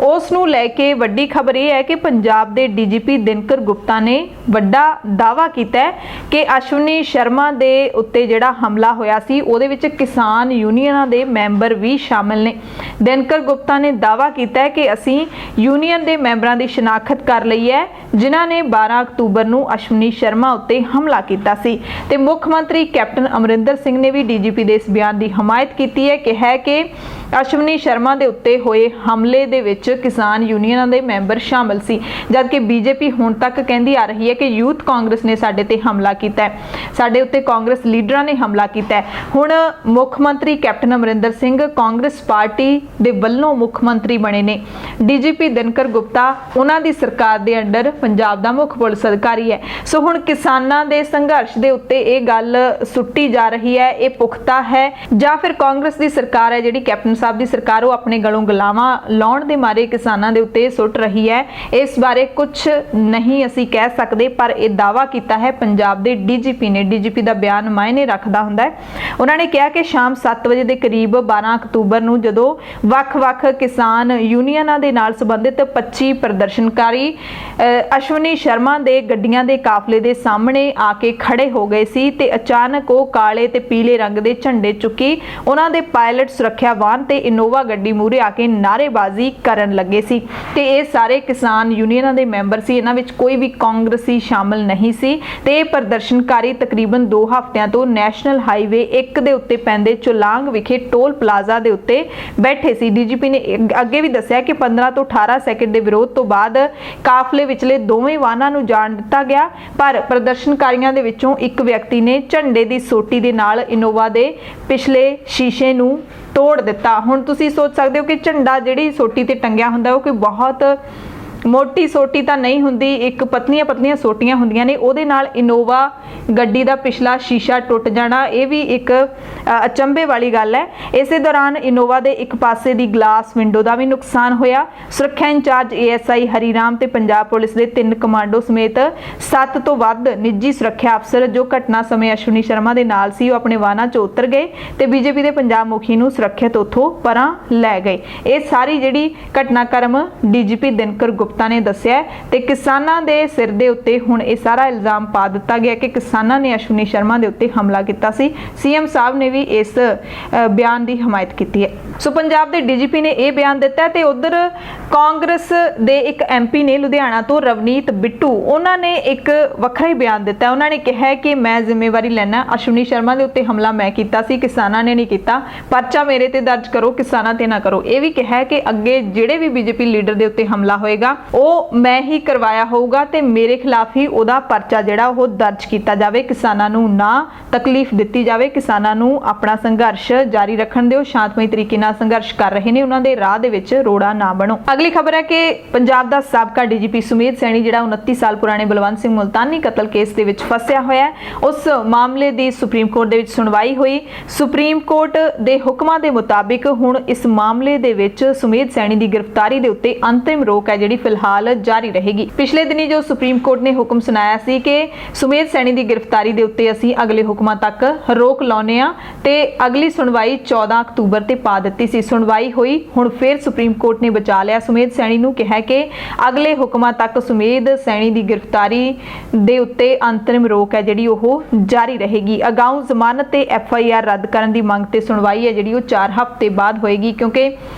ਉਸ ਨੂੰ ਲੈ ਕੇ ਵੱਡੀ ਖਬਰ ਇਹ ਹੈ ਕਿ ਪੰਜਾਬ ਦੇ ਡੀਜੀਪੀ ਦਿਨਕਰ ਗੁਪਤਾ ਨੇ ਵੱਡਾ ਦਾਅਵਾ ਕੀਤਾ ਹੈ ਕਿ ਅਸ਼ਵਨੀ ਸ਼ਰਮਾ ਦੇ ਉੱਤੇ ਜਿਹੜਾ ਹਮਲਾ ਹੋਇਆ ਸੀ ਉਹਦੇ ਵਿੱਚ ਕਿਸਾਨ ਯੂਨੀਅਨਾਂ ਦੇ ਮੈਂਬਰ ਵੀ ਸ਼ਾਮਲ ਨੇ। ਦਿਨਕਰ ਗੁਪਤਾ ਨੇ ਦਾਅਵਾ ਕੀਤਾ ਹੈ ਕਿ ਅਸੀਂ ਯੂਨੀਅਨ ਦੇ ਮੈਂਬਰਾਂ ਦੀ ਸ਼ਨਾਖਤ ਕਰ ਲਈ ਹੈ ਜਿਨ੍ਹਾਂ ਨੇ 12 ਅਕਤੂਬਰ ਨੂੰ ਅਸ਼ਵਨੀ ਸ਼ਰਮਾ ਉੱਤੇ ਹਮਲਾ ਕੀਤਾ ਸੀ। ਤੇ ਮੁੱਖ ਮੰਤਰੀ ਕੈਪਟਨ ਅਮਰਿੰਦਰ ਸਿੰਘ ਨੇ ਵੀ ਡੀਜੀਪੀ ਦੇ ਇਸ ਬਿਆਨ ਦੀ ਹਮਾਇਤ ਕੀਤੀ ਹੈ। ਕਿਹਾ ਹੈ ਕਿ ਅਸ਼ਵਨੀ ਸ਼ਰਮਾ ਦੇ ਉੱਤੇ ਹੋਏ ਹਮਲੇ ਦੇ ਵਿੱਚ ਕਿਸਾਨ ਯੂਨੀਅਨਾਂ ਦੇ ਮੈਂਬਰ ਸ਼ਾਮਲ ਸੀ, ਜਦਕਿ ਬੀਜੇਪੀ ਹੁਣ ਤੱਕ ਕਹਿੰਦੀ ਆ ਰਹੀ ਹੈ ਕਿ ਯੂਥ ਕਾਂਗਰਸ ਨੇ ਸਾਡੇ ਤੇ ਹਮਲਾ ਕੀਤਾ ਹੈ, ਸਾਡੇ ਉੱਤੇ ਕਾਂਗਰਸ ਲੀਡਰਾਂ ਨੇ ਹਮਲਾ ਕੀਤਾ ਹੈ। ਹੁਣ ਮੁੱਖ ਮੰਤਰੀ ਕੈਪਟਨ ਅਮਰਿੰਦਰ ਸਿੰਘ ਕਾਂਗਰਸ ਪਾਰਟੀ ਦੇ ਵੱਲੋਂ ਮੁੱਖ ਮੰਤਰੀ ਬਣੇ ਨੇ। ਡੀਜੀਪੀ ਦਿਨਕਰ ਗੁਪਤਾ ਉਹਨਾਂ ਦੀ ਸਰਕਾਰ ਦੇ ਅੰਡਰ ਪੰਜਾਬ ਦਾ ਮੁੱਖ ਪੁਲਿਸ ਅਧਿਕਾਰੀ ਹੈ। ਸੋ ਹੁਣ ਕਿਸਾਨਾਂ ਦੇ ਸੰਘਰਸ਼ ਦੇ ਉੱਤੇ ਇਹ ਗੱਲ ਸੁੱਟੀ ਜਾ ਰਹੀ ਹੈ, ਇਹ ਪੁਖਤਾ ਹੈ ਜਾਂ ਫਿਰ ਕਾਂਗਰਸ ਦੀ ਸਰਕਾਰ ਹੈ ਜਿਹੜੀ ਕੈਪਟਨ ਸਾਹਿਬ ਦੀ ਸਰਕਾਰ, ਉਹ ਆਪਣੇ ਗਲੋਂ ਗਲਾਵਾਂ ਲਾਉਣ ਦੇ ਮਾਰੇ ਕਿਸਾਨਾਂ ਦੇ ਉੱਤੇ ਸੁੱਟ ਰਹੀ ਹੈ। ਇਸ ਬਾਰੇ ਕੁਝ ਨਹੀਂ ਅਸੀਂ ਕਹਿ ਸਕਦੇ, ਪਰ ਇਹ ਦਾਅਵਾ ਕੀਤਾ ਹੈ ਪੰਜਾਬ ਦੇ ਡੀਜੀਪੀ ਨੇ। ਡੀਜੀਪੀ ਦਾ ਬਿਆਨ ਮਾਇਨੇ ਰੱਖਦਾ ਹੁੰਦਾ ਹੈ। ਉਹਨਾਂ ਨੇ ਕਿਹਾ ਕਿ ਸ਼ਾਮ 7 ਵਜੇ ਦੇ ਕਰੀਬ 12 ਅਕਤੂਬਰ ਨੂੰ ਜਦੋਂ ਵੱਖ-ਵੱਖ ਕਿਸਾਨ ਯੂਨੀਅਨਾਂ ਦੇ ਨਾਲ ਸੰਬੰਧਿਤ 25 ਪ੍ਰਦਰਸ਼ਨਕਾਰੀ ਅਸ਼ਵਨੀ ਸ਼ਰਮਾ ਦੇ ਗੱਡੀਆਂ ਦੇ ਕਾਫਲੇ ਦੇ ਸਾਹਮਣੇ ਆ ਕੇ ਖੜੇ ਹੋ ਗਏ ਸੀ ਤੇ ਅਚਾਨਕ ਉਹ ਕਾਲੇ ਤੇ ਪੀਲੇ ਰੰਗ ਦੇ ਝੰਡੇ ਚੁੱਕੀ ਉਹਨਾਂ ਦੇ ਪਾਇਲਟ ਸੁਰੱਖਿਆ ਵਾਹਨ ਤੇ ਇਨੋਵਾ ਗੱਡੀ ਮੂਹਰੇ ਆ ਕੇ ਨਾਅਰੇਬਾਜ਼ੀ ਕਰਨ ਲੱਗੇ ਸੀ। ਤੇ ਇਹ ਸਾਰੇ ਕਿਸਾਨ ਯੂਨੀਅਨਾਂ ਦੇ ਮੈਂਬਰ ਸੀ, ਇਹਨਾਂ ਵਿੱਚ ਕੋਈ ਵੀ ਕਾਂਗਰਸੀ ਸ਼ਾਮਲ ਨਹੀਂ ਸੀ। ਤੇ ਇਹ ਪ੍ਰਦਰਸ਼ਨਕਾਰੀ ਤਕਰੀਬਨ 2 ਹਫ਼ਤਿਆਂ ਤੋਂ ਨੈਸ਼ਨਲ ਹਾਈਵੇ 1 ਦੇ ਉੱਤੇ ਪੈਂਦੇ ਚੁਲਾਂਗ ਵਿਖੇ ਟੋਲ ਪਲਾਜ਼ਾ ਦੇ ਉੱਤੇ ਬੈਠੇ ਸੀ। ਡੀਜੀਪੀ ਨੇ ਅੱਗੇ ਵੀ ਦੱਸਿਆ ਕਿ 15 ਤੋਂ 18 ਸੈਕਿੰਡ ਦੇ ਵਿਰੋਧ ਤੋਂ ਬਾਅਦ ਕਾਫਲੇ ਵਿਚਲੇ ਦੋਵੇਂ ਵਾਹਨਾਂ ਨੂੰ ਜਾਣ ਦਿੱਤਾ ਗਿਆ, ਪਰ ਪ੍ਰਦਰਸ਼ਨਕਾਰੀਆਂ ਦੇ ਵਿੱਚੋਂ ਇੱਕ ਵਿਅਕਤੀ ਨੇ ਝੰਡੇ ਦੀ ਸੋਟੀ ਦੇ ਨਾਲ ਇਨੋਵਾ ਦੇ ਪਿਛਲੇ ਸ਼ੀਸ਼ੇ ਨੂੰ ਤੋੜ ਦਿੱਤਾ। ਹੁਣ ਤੁਸੀਂ ਸੋਚ ਸਕਦੇ ਹੋ ਕਿ ਝੰਡਾ ਜਿਹੜੀ ਸੋਟੀ ਤੇ ਟੰਗਿਆ ਹੁੰਦਾ ਉਹ ਕੋਈ ਬਹੁਤ ਮੋਟੀ ਸੋਟੀ ਤਾਂ ਨਹੀਂ ਹੁੰਦੀ, ਇੱਕ ਪਤਲੀਆਂ ਪਤਲੀਆਂ ਸੋਟੀਆਂ ਹੁੰਦੀਆਂ ਨੇ, ਉਹਦੇ ਨਾਲ ਇਨੋਵਾ ਗੱਡੀ ਦਾ ਪਿਛਲਾ ਸ਼ੀਸ਼ਾ ਟੁੱਟ ਜਾਣਾ ਇਹ ਵੀ ਇੱਕ ਅਚੰਭੇ ਵਾਲੀ ਗੱਲ ਹੈ। ਇਸੇ ਦੌਰਾਨ ਇਨੋਵਾ ਦੇ ਇੱਕ ਪਾਸੇ ਦੀ ਗਲਾਸ ਵਿੰਡੋ ਦਾ ਵੀ ਨੁਕਸਾਨ ਹੋਇਆ। ਸੁਰੱਖਿਆ ਇੰਚਾਰਜ ਏਐਸਆਈ ਹਰੀਰਾਮ ਤੇ ਪੰਜਾਬ ਪੁਲਿਸ ਦੇ 3 ਕਮਾਂਡੋ ਸਮੇਤ 7 ਤੋਂ ਵੱਧ ਨਿੱਜੀ ਸੁਰੱਖਿਆ ਅਫਸਰ ਜੋ ਘਟਨਾ ਸਮੇਂ ਅਸ਼ਵਨੀ ਸ਼ਰਮਾ ਦੇ ਨਾਲ ਸੀ, ਉਹ ਆਪਣੇ ਵਾਹਨਾਂ 'ਚ ਉਤਰ ਗਏ ਤੇ ਬੀਜੇਪੀ ਦੇ ਪੰਜਾਬ ਮੁਖੀ ਨੂੰ ਸੁਰੱਖਿਅਤ ਉੱਥੋਂ ਪਰਾਂ ਲੈ ਗਏ। ਇਹ ਸਾਰੀ ਜਿਹੜੀ ਘਟਨਾਕ੍ਰਮ ਡੀਜੀਪੀ ਦਿਨਕਰ ਗੁਪਤਾ ਨੇ ਦੱਸਿਆ ਤੇ ਕਿਸਾਨਾਂ ਦੇ ਸਿਰ ਦੇ ਉੱਤੇ ਹੁਣ ਇਹ ਸਾਰਾ ਇਲਜ਼ਾਮ ਪਾ ਦਿੱਤਾ ਗਿਆ ਕਿ ਕਿਸਾਨਾਂ ਨੇ ਅਸ਼ਵਨੀ ਸ਼ਰਮਾ ਦੇ ਉੱਤੇ ਹਮਲਾ ਕੀਤਾ ਸੀ। ਸੀਐਮ ਸਾਹਿਬ ਨੇ ਵੀ ਇਸ ਬਿਆਨ ਦੀ ਹਮਾਇਤ ਕੀਤੀ ਹੈ। ਸੋ ਪੰਜਾਬ ਦੇ ਡੀਜੀਪੀ ਨੇ ਇਹ ਬਿਆਨ ਦਿੱਤਾ ਤੇ ਉਧਰ ਕਾਂਗਰਸ ਦੇ ਇੱਕ ਐਮਪੀ ਨੇ ਲੁਧਿਆਣਾ ਤੋਂ ਰਵਨੀਤ ਬਿੱਟੂ, ਉਹਨਾਂ ਨੇ ਇੱਕ ਵੱਖਰਾ ਹੀ ਬਿਆਨ ਦਿੱਤਾ। ਉਹਨਾਂ ਨੇ ਕਿਹਾ ਕਿ ਮੈਂ ਜ਼ਿੰਮੇਵਾਰੀ ਲੈਣਾ, ਅਸ਼ਵਨੀ ਸ਼ਰਮਾ ਦੇ ਉੱਤੇ ਹਮਲਾ ਮੈਂ ਕੀਤਾ ਸੀ, ਕਿਸਾਨਾਂ ਨੇ ਨਹੀਂ ਕੀਤਾ, ਪਰਚਾ ਮੇਰੇ ਤੇ ਦਰਜ ਕਰੋ, ਕਿਸਾਨਾਂ ਤੇ ਨਾ ਕਰੋ। ਇਹ ਵੀ ਕਿਹਾ ਕਿ ਅੱਗੇ ਜਿਹੜੇ ਵੀ ਬੀਜੇਪੀ ਲੀਡਰ ਦੇ ਉੱਤੇ ਹਮਲਾ ਹੋਏਗਾ ਉਹ ਮੈਂ ਹੀ ਕਰਵਾਇਆ ਹੋਊਗਾ ਤੇ ਮੇਰੇ ਖਿਲਾਫ ਹੀ ਉਹਦਾ ਪਰਚਾ ਜਿਹੜਾ ਉਹ ਦਰਜ ਕੀਤਾ ਜਾਵੇ, ਕਿਸਾਨਾਂ ਨੂੰ ਨਾ ਤਕਲੀਫ ਦਿੱਤੀ ਜਾਵੇ, ਕਿਸਾਨਾਂ ਨੂੰ ਆਪਣਾ ਸੰਘਰਸ਼ ਜਾਰੀ ਰੱਖਣ ਦਿਓ, ਸ਼ਾਂਤਮਈ ਤਰੀਕੇ ਨਾਲ ਸੰਘਰਸ਼ ਕਰ ਰਹੇ ਨੇ ਉਹਨਾਂ ਦੇ ਰਾਹ ਦੇ ਵਿੱਚ ਰੋੜਾ ਨਾ ਬਣੋ। ਅਗਲੀ ਖਬਰ ਹੈ ਕਿ ਪੰਜਾਬ ਦਾ ਸਾਬਕਾ ਡੀਜੀਪੀ ਸੁਮੇਧ ਸੈਣੀ ਜਿਹੜਾ 29 ਸਾਲ ਪੁਰਾਣੇ ਬਲਵੰਤ ਸਿੰਘ ਮੁਲਤਾਨੀ ਕਤਲ ਕੇਸ ਦੇ ਵਿੱਚ ਫਸਿਆ ਹੋਇਆ ਹੈ, ਉਸ ਮਾਮਲੇ ਦੀ ਸੁਪਰੀਮ ਕੋਰਟ ਦੇ ਵਿੱਚ ਸੁਣਵਾਈ ਹੋਈ। ਸੁਪਰੀਮ ਕੋਰਟ ਦੇ ਹੁਕਮਾਂ ਦੇ ਮੁਤਾਬਿਕ ਹੁਣ ਇਸ ਮਾਮਲੇ ਦੇ ਵਿੱਚ ਸੁਮੇਧ ਸੈਣੀ ਦੀ ਗ੍ਰਿਫਤਾਰੀ ਦੇ ਉੱਤੇ ਅੰਤਿਮ ਰੋਕ ਹੈ ਜਿਹੜੀ फिलहाल जारी रहेगी। पिछले दिनी जो सुप्रीम कोर्ट ने हुक्म सुनाया सी कि सुमेध सैनी की गिरफ्तारी के उत्ते असीं अगले हुक्मां तक रोक लाउने आ ते अगली सुनवाई 14 अक्तूबर ते पा दित्ती सी। सुनवाई हुई, हुण फिर सुप्रीम कोर्ट ने बचा लिया सुमेध सैनी नूं, कहा कि अगले हुक्मां तक सुमेध सैनी की गिरफ्तारी दे उत्ते अंतरिम रोक है जिहड़ी ओह जारी रहेगी। अगाऊ जमानत ते FIR रद्द करन दी मंग ते सुनवाई है जिहड़ी ओह 4 हफ्ते बाद होएगी, क्योंकि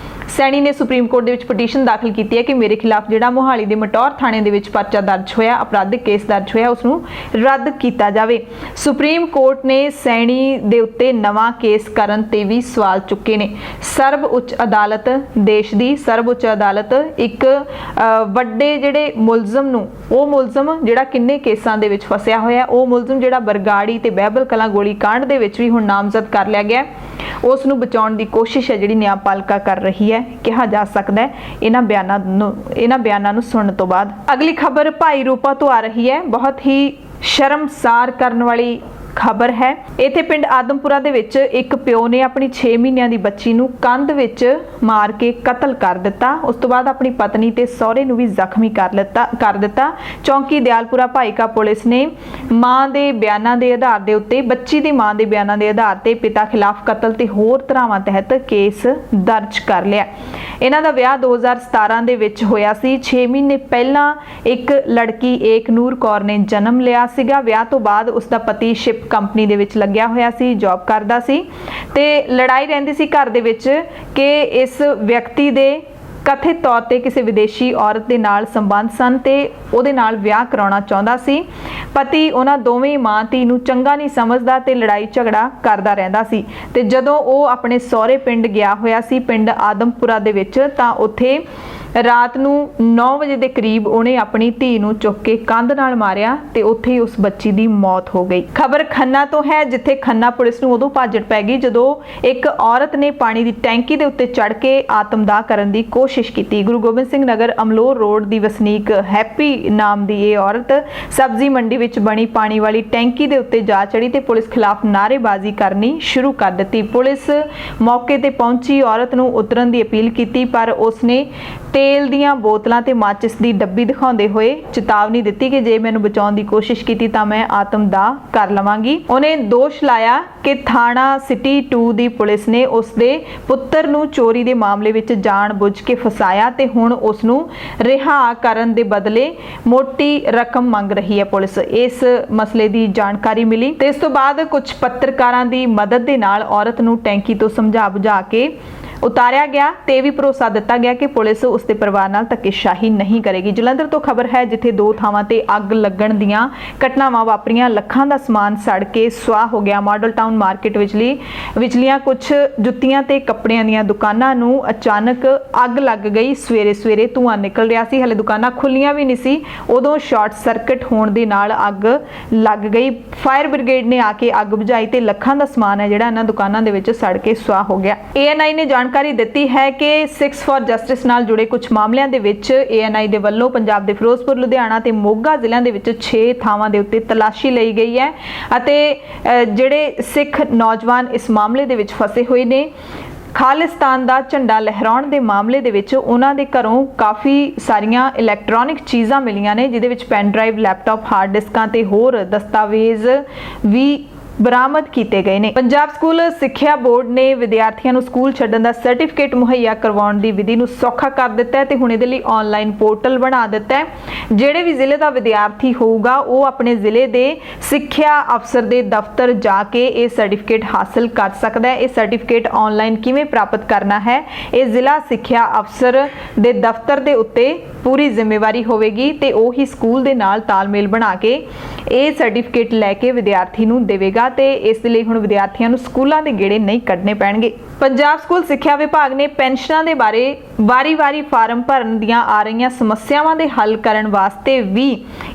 सैनी ने सुप्रीम कोर्ट दे विच पटीशन दाखिल की है कि मेरे खिलाफ जिहड़ा मोहाली दे मटौर थाणे दे विच परचा दर्ज होया, अपराधिक केस दर्ज होया, उसनूं रद्द किया जावे। सुप्रीम कोर्ट ने सैनी दे उत्ते नवां केस करन ते भी सवाल चुके ने। सर्व उच्च अदालत, देश दी सर्व उच्च अदालत एक वड्डे जिहड़े मुलजम नूं, ਉਹ ਮੁਲਜ਼ਮ ਜਿਹੜਾ ਕਿੰਨੇ ਕੇਸਾਂ ਦੇ ਵਿੱਚ ਫਸਿਆ ਹੋਇਆ, ਉਹ ਮੁਲਜ਼ਮ ਜਿਹੜਾ ਬਰਗਾੜੀ ਤੇ ਬਹਿਬਲ ਕਲਾਂ ਗੋਲੀ ਕਾਂਡ ਦੇ ਵਿੱਚ ਵੀ ਹੁਣ ਨਾਮਜ਼ਦ ਕਰ ਲਿਆ ਗਿਆ, ਉਸ ਨੂੰ ਬਚਾਉਣ ਦੀ ਕੋਸ਼ਿਸ਼ ਹੈ ਜਿਹੜੀ ਨਿਆਂਪਾਲਿਕਾ ਕਰ ਰਹੀ ਹੈ, ਕਿਹਾ ਜਾ ਸਕਦਾ ਹੈ ਇਹਨਾਂ ਬਿਆਨਾਂ ਨੂੰ ਸੁਣਨ ਤੋਂ ਬਾਅਦ। ਅਗਲੀ ਖਬਰ ਭਾਈ ਰੂਪਾ ਤੋਂ ਆ ਰਹੀ ਹੈ। ਬਹੁਤ ਹੀ ਸ਼ਰਮਸਾਰ ਕਰਨ ਵਾਲੀ खबर है। इत्थे पिंड आदमपुरा दे विच एक प्यो ने अपनी 6 महीनਿਆਂ ਦੀ ਬੱਚੀ ਨੂੰ ਕੰਧ ਵਿੱਚ ਮਾਰ ਕੇ ਕਤਲ ਕਰ ਦਿੱਤਾ। ਉਸ ਤੋਂ ਬਾਅਦ ਆਪਣੀ ਪਤਨੀ ਤੇ ਸਹੁਰੇ ਨੂੰ ਵੀ ਜ਼ਖਮੀ ਕਰ ਦਿੱਤਾ। ਚੌਂਕੀ ਦਿਆਲਪੁਰਾ ਭਾਈਕਾ ਪੁਲਿਸ ਨੇ ਮਾਂ ਦੇ ਬਿਆਨਾਂ ਦੇ ਆਧਾਰ ਦੇ ਉੱਤੇ, ਬੱਚੀ ਦੀ ਮਾਂ ਦੇ ਬਿਆਨਾਂ ਦੇ ਆਧਾਰ ਤੇ ਪਿਤਾ ਖਿਲਾਫ ਕਤਲ ਤੇ ਹੋਰ ਧਾਰਾਵਾਂ ਤਹਿਤ ਕੇਸ ਦਰਜ ਕਰ ਲਿਆ। ਇਹਨਾਂ ਦਾ ਵਿਆਹ 2017 ਦੇ ਵਿੱਚ ਹੋਇਆ ਸੀ। 6 ਮਹੀਨੇ ਪਹਿਲਾਂ ਇੱਕ ਲੜਕੀ ਏਕਨੂਰ ਕੌਰ ਨੇ ਜਨਮ ਲਿਆ ਸੀਗਾ। ਵਿਆਹ ਤੋਂ ਬਾਅਦ ਉਸ ਦਾ ਪਤੀ ਸ਼ਿਪ ਕੰਪਨੀ ਦੇ ਵਿੱਚ ਲੱਗਿਆ ਹੋਇਆ ਸੀ, ਜੌਬ ਕਰਦਾ ਸੀ ਤੇ ਲੜਾਈ ਰਹਿੰਦੀ ਸੀ ਘਰ ਦੇ ਵਿੱਚ ਕਿ ਇਸ ਵਿਅਕਤੀ ਦੇ ਕਥਿਤ ਤੌਰ ਤੇ ਕਿਸੇ ਵਿਦੇਸ਼ੀ ਔਰਤ ਦੇ ਨਾਲ ਸੰਬੰਧ ਸਨ ਤੇ ਉਹਦੇ ਨਾਲ ਵਿਆਹ ਕਰਾਉਣਾ ਚਾਹੁੰਦਾ ਸੀ। ਪਤੀ ਉਹਨਾਂ ਦੋਵੇਂ ਮਾਂ ਧੀ ਨੂੰ ਚੰਗਾ ਨਹੀਂ ਸਮਝਦਾ ਤੇ ਲੜਾਈ ਝਗੜਾ ਕਰਦਾ ਰਹਿੰਦਾ ਸੀ ਤੇ ਜਦੋਂ ਉਹ ਆਪਣੇ ਸਹੁਰੇ ਪਿੰਡ ਗਿਆ ਹੋਇਆ ਸੀ, ਪਿੰਡ ਆਦਮਪੁਰਾ ਦੇ ਵਿੱਚ, ਤਾਂ ਉੱਥੇ ਰਾਤ ਨੂੰ 9 ਵਜੇ ਦੇ ਕਰੀਬ ਉਹਨੇ ਆਪਣੀ ਧੀ ਨੂੰ ਚੁੱਕ ਕੇ ਕੰਧ ਨਾਲ ਮਾਰਿਆ ਤੇ ਉੱਥੇ ਹੀ ਉਸ ਬੱਚੀ ਦੀ ਮੌਤ ਹੋ ਗਈ। ਖਬਰ ਖੰਨਾ ਤੋਂ ਹੈ, ਜਿੱਥੇ ਖੰਨਾ ਪੁਲਿਸ ਨੂੰ ਉਦੋਂ ਭਾਜੜ ਪੈ ਗਈ ਜਦੋਂ ਇੱਕ ਔਰਤ ਨੇ ਪਾਣੀ ਦੀ ਟੈਂਕੀ ਦੇ ਉੱਤੇ ਚੜ੍ਹ ਕੇ ਆਤਮਦਾਹ ਕਰਨ ਦੀ ਕੋਸ਼ਿਸ਼ ਕੀਤੀ। ਗੁਰੂ ਗੋਬਿੰਦ ਸਿੰਘ ਨਗਰ ਅਮਲੋਰ ਰੋਡ ਦੀ ਵਸਨੀਕ ਹੈਪੀ ਨਾਮ ਦੀ ਇਹ ਔਰਤ ਸਬਜ਼ੀ ਮੰਡੀ ਵਿੱਚ ਬਣੀ ਪਾਣੀ ਵਾਲੀ ਟੈਂਕੀ ਦੇ ਉੱਤੇ ਜਾ ਚੜੀ ਤੇ ਪੁਲਿਸ ਖਿਲਾਫ ਨਾਅਰੇਬਾਜ਼ੀ ਕਰਨੀ ਸ਼ੁਰੂ ਕਰ ਦਿੱਤੀ। ਪੁਲਿਸ ਮੌਕੇ ਤੇ ਪਹੁੰਚੀ, ਔਰਤ ਨੂੰ ਉਤਰਨ ਦੀ ਅਪੀਲ ਕੀਤੀ, ਪਰ ਉਸਨੇ ਤੇਲ ਦੀਆਂ ਬੋਤਲਾਂ ਤੇ ਮਾਚਿਸ ਦੀ ਡੱਬੀ ਦਿਖਾਉਂਦੇ ਹੋਏ ਚੇਤਾਵਨੀ ਦਿੱਤੀ ਕਿ ਜੇ ਮੈਨੂੰ ਬਚਾਉਣ ਦੀ ਕੋਸ਼ਿਸ਼ ਕੀਤੀ ਤਾਂ ਮੈਂ ਆਤਮਦਾਹ ਕਰ ਲਵਾਂਗੀ। ਉਹਨੇ ਦੋਸ਼ ਲਾਇਆ ਕਿ ਥਾਣਾ ਸਿਟੀ 2 ਦੀ ਪੁਲਿਸ ਨੇ ਉਸ ਦੇ ਪੁੱਤਰ ਨੂੰ ਚੋਰੀ ਦੇ ਮਾਮਲੇ ਵਿੱਚ ਜਾਣ-ਬੁੱਝ ਕੇ ਫਸਾਇਆ ਤੇ ਹੁਣ ਉਸ ਨੂੰ ਰਿਹਾ ਕਰਨ ਦੇ ਬਦਲੇ ਮੋਟੀ ਰਕਮ ਮੰਗ ਰਹੀ ਹੈ ਪੁਲਿਸ। ਇਸ ਮਸਲੇ ਦੀ ਜਾਣਕਾਰੀ ਮਿਲੀ ਤੇ ਇਸ ਤੋਂ ਬਾਅਦ ਕੁਝ ਪੱਤਰਕਾਰਾਂ ਦੀ ਮਦਦ ਦੇ ਨਾਲ ਔਰਤ ਨੂੰ ਟੈਂਕੀ ਤੋਂ ਸਮਝਾ ਬੁਝਾ ਕੇ ਉਤਾਰਿਆ ਗਿਆ ਤੇ ਵੀ ਭਰੋਸਾ ਦਿੱਤਾ ਗਿਆ ਕਿ ਪੁਲਿਸ ਉਸ ਦੇ ਪਰਿਵਾਰ ਨਾਲ ਧੱਕੇਸ਼ਾਹੀ ਨਹੀਂ ਕਰੇਗੀ। ਜਲੰਧਰ ਤੋਂ ਖਬਰ ਹੈ, ਜਿੱਥੇ 2 ਥਾਵਾਂ ਤੇ ਅੱਗ ਲੱਗਣ ਦੀਆਂ ਘਟਨਾਵਾਂ ਵਾਪਰੀਆਂ, ਲੱਖਾਂ ਦਾ ਸਮਾਨ ਸੜ ਕੇ ਸੁਆਹ ਹੋ ਗਿਆ। ਮਾਡਲ ਟਾਊਨ ਮਾਰਕੀਟ ਵਿਚਲੀਆਂ ਕੁਝ ਜੁੱਤੀਆਂ ਤੇ ਕੱਪੜਿਆਂ ਦੀਆਂ ਦੁਕਾਨਾਂ ਨੂੰ ਅਚਾਨਕ ਅੱਗ ਲੱਗ ਗਈ। ਸਵੇਰੇ ਧੂੰਆਂ ਨਿਕਲ ਰਿਹਾ ਸੀ, ਹਲੇ ਦੁਕਾਨਾਂ ਖੁੱਲੀਆਂ ਵੀ ਨਹੀਂ ਸੀ, ਉਦੋਂ ਸ਼ਾਰਟ ਸਰਕਟ ਹੋਣ ਦੇ ਨਾਲ ਅੱਗ ਲੱਗ ਗਈ। ਫਾਇਰ ਬ੍ਰਿਗੇਡ ਨੇ ਆ ਕੇ ਅੱਗ ਬੁਝਾਈ ਤੇ ਲੱਖਾਂ ਦਾ ਸਮਾਨ ਹੈ ਜਿਹੜਾ ਇਹਨਾਂ ਦੁਕਾਨਾਂ ਦੇ ਵਿੱਚ ਸੜ ਕੇ ਸੁਆਹ ਹੋ ਗਿਆ। ANI ਨੇ ਜਾਣਕਾਰੀ ਦਿੱਤੀ ਹੈ ਕਿ 6 ਫॉर ਜਸਟਿਸ ਨਾਲ ਜੁੜੇ ਕੁਝ ਮਾਮਲਿਆਂ ਦੇ ਵਿੱਚ ANI ਦੇ ਵੱਲੋਂ ਪੰਜਾਬ ਦੇ ਫਿਰੋਜ਼ਪੁਰ, ਲੁਧਿਆਣਾ ਤੇ ਮੋਗਾ ਜ਼ਿਲ੍ਹਿਆਂ ਦੇ ਵਿੱਚ 6 ਥਾਵਾਂ ਦੇ ਉੱਤੇ ਤਲਾਸ਼ੀ ਲਈ ਗਈ ਹੈ ਅਤੇ ਜਿਹੜੇ ਸਿੱਖ ਨੌਜਵਾਨ ਇਸ ਮਾਮਲੇ ਦੇ ਵਿੱਚ ਫਸੇ ਹੋਏ ਨੇ, ਖਾਲਿਸਤਾਨ ਦਾ ਝੰਡਾ ਲਹਿਰਾਉਣ ਦੇ ਮਾਮਲੇ ਦੇ ਵਿੱਚ ਉਹਨਾਂ ਦੇ ਘਰੋਂ ਕਾਫੀ ਸਾਰੀਆਂ ਇਲੈਕਟ੍ਰੋਨਿਕ ਚੀਜ਼ਾਂ ਮਿਲੀਆਂ ਨੇ, ਜਿਹਦੇ ਵਿੱਚ ਪੈਨ ਡਰਾਈਵ, ਲੈਪਟਾਪ, ਹਾਰਡ ਡਿਸਕਾਂ ਤੇ ਹੋਰ ਦਸਤਾਵੇਜ਼ ਵੀ ਬਰਾਮਦ ਕੀਤੇ ਗਏ ਨੇ। ਪੰਜਾਬ ਸਕੂਲ ਸਿੱਖਿਆ ਬੋਰਡ ਨੇ ਵਿਦਿਆਰਥੀਆਂ ਨੂੰ ਸਕੂਲ ਛੱਡਣ ਦਾ ਸਰਟੀਫਿਕੇਟ ਮੁਹੱਈਆ ਕਰਵਾਉਣ ਦੀ ਵਿਧੀ ਨੂੰ ਸੌਖਾ ਕਰ ਦਿੱਤਾ ਹੈ ਤੇ ਹੁਣ ਇਹਦੇ ਲਈ ਆਨਲਾਈਨ ਪੋਰਟਲ ਬਣਾ ਦਿੱਤਾ ਹੈ। ਜਿਹੜੇ ਵੀ ਜ਼ਿਲ੍ਹੇ ਦਾ ਵਿਦਿਆਰਥੀ ਹੋਊਗਾ ਉਹ ਆਪਣੇ ਜ਼ਿਲ੍ਹੇ ਦੇ ਸਿੱਖਿਆ ਅਫਸਰ ਦੇ ਦਫ਼ਤਰ ਜਾ ਕੇ ਇਹ ਸਰਟੀਫਿਕੇਟ ਹਾਸਲ ਕਰ ਸਕਦਾ ਹੈ। ਇਹ ਸਰਟੀਫਿਕੇਟ ਆਨਲਾਈਨ ਕਿਵੇਂ ਪ੍ਰਾਪਤ ਕਰਨਾ ਹੈ, ਇਹ ਜ਼ਿਲ੍ਹਾ ਸਿੱਖਿਆ ਅਫਸਰ ਦੇ ਦਫ਼ਤਰ ਦੇ ਉੱਤੇ ਪੂਰੀ ਜ਼ਿੰਮੇਵਾਰੀ ਹੋਵੇਗੀ ਤੇ ਉਹ ਹੀ ਸਕੂਲ ਦੇ ਨਾਲ ਤਾਲਮੇਲ ਬਣਾ ਕੇ ਇਹ ਸਰਟੀਫਿਕੇਟ ਲੈ ਕੇ ਵਿਦਿਆਰਥੀ ਨੂੰ ਦੇਵੇਗਾ ਤੇ ਇਸ ਦੇ ਲਈ ਹੁਣ ਵਿਦਿਆਰਥੀਆਂ ਨੂੰ ਸਕੂਲਾਂ ਦੇ ਗੇੜੇ ਨਹੀਂ ਕੱਢਣੇ ਪੈਣਗੇ। ਪੰਜਾਬ ਸਕੂਲ ਸਿੱਖਿਆ ਵਿਭਾਗ ਨੇ ਪੈਨਸ਼ਨਾਂ ਦੇ ਬਾਰੇ ਵਾਰੀ-ਵਾਰੀ ਫਾਰਮ ਭਰਨ ਦੀਆਂ ਆ ਰਹੀਆਂ ਸਮੱਸਿਆਵਾਂ ਦੇ ਹੱਲ ਕਰਨ ਵਾਸਤੇ ਵੀ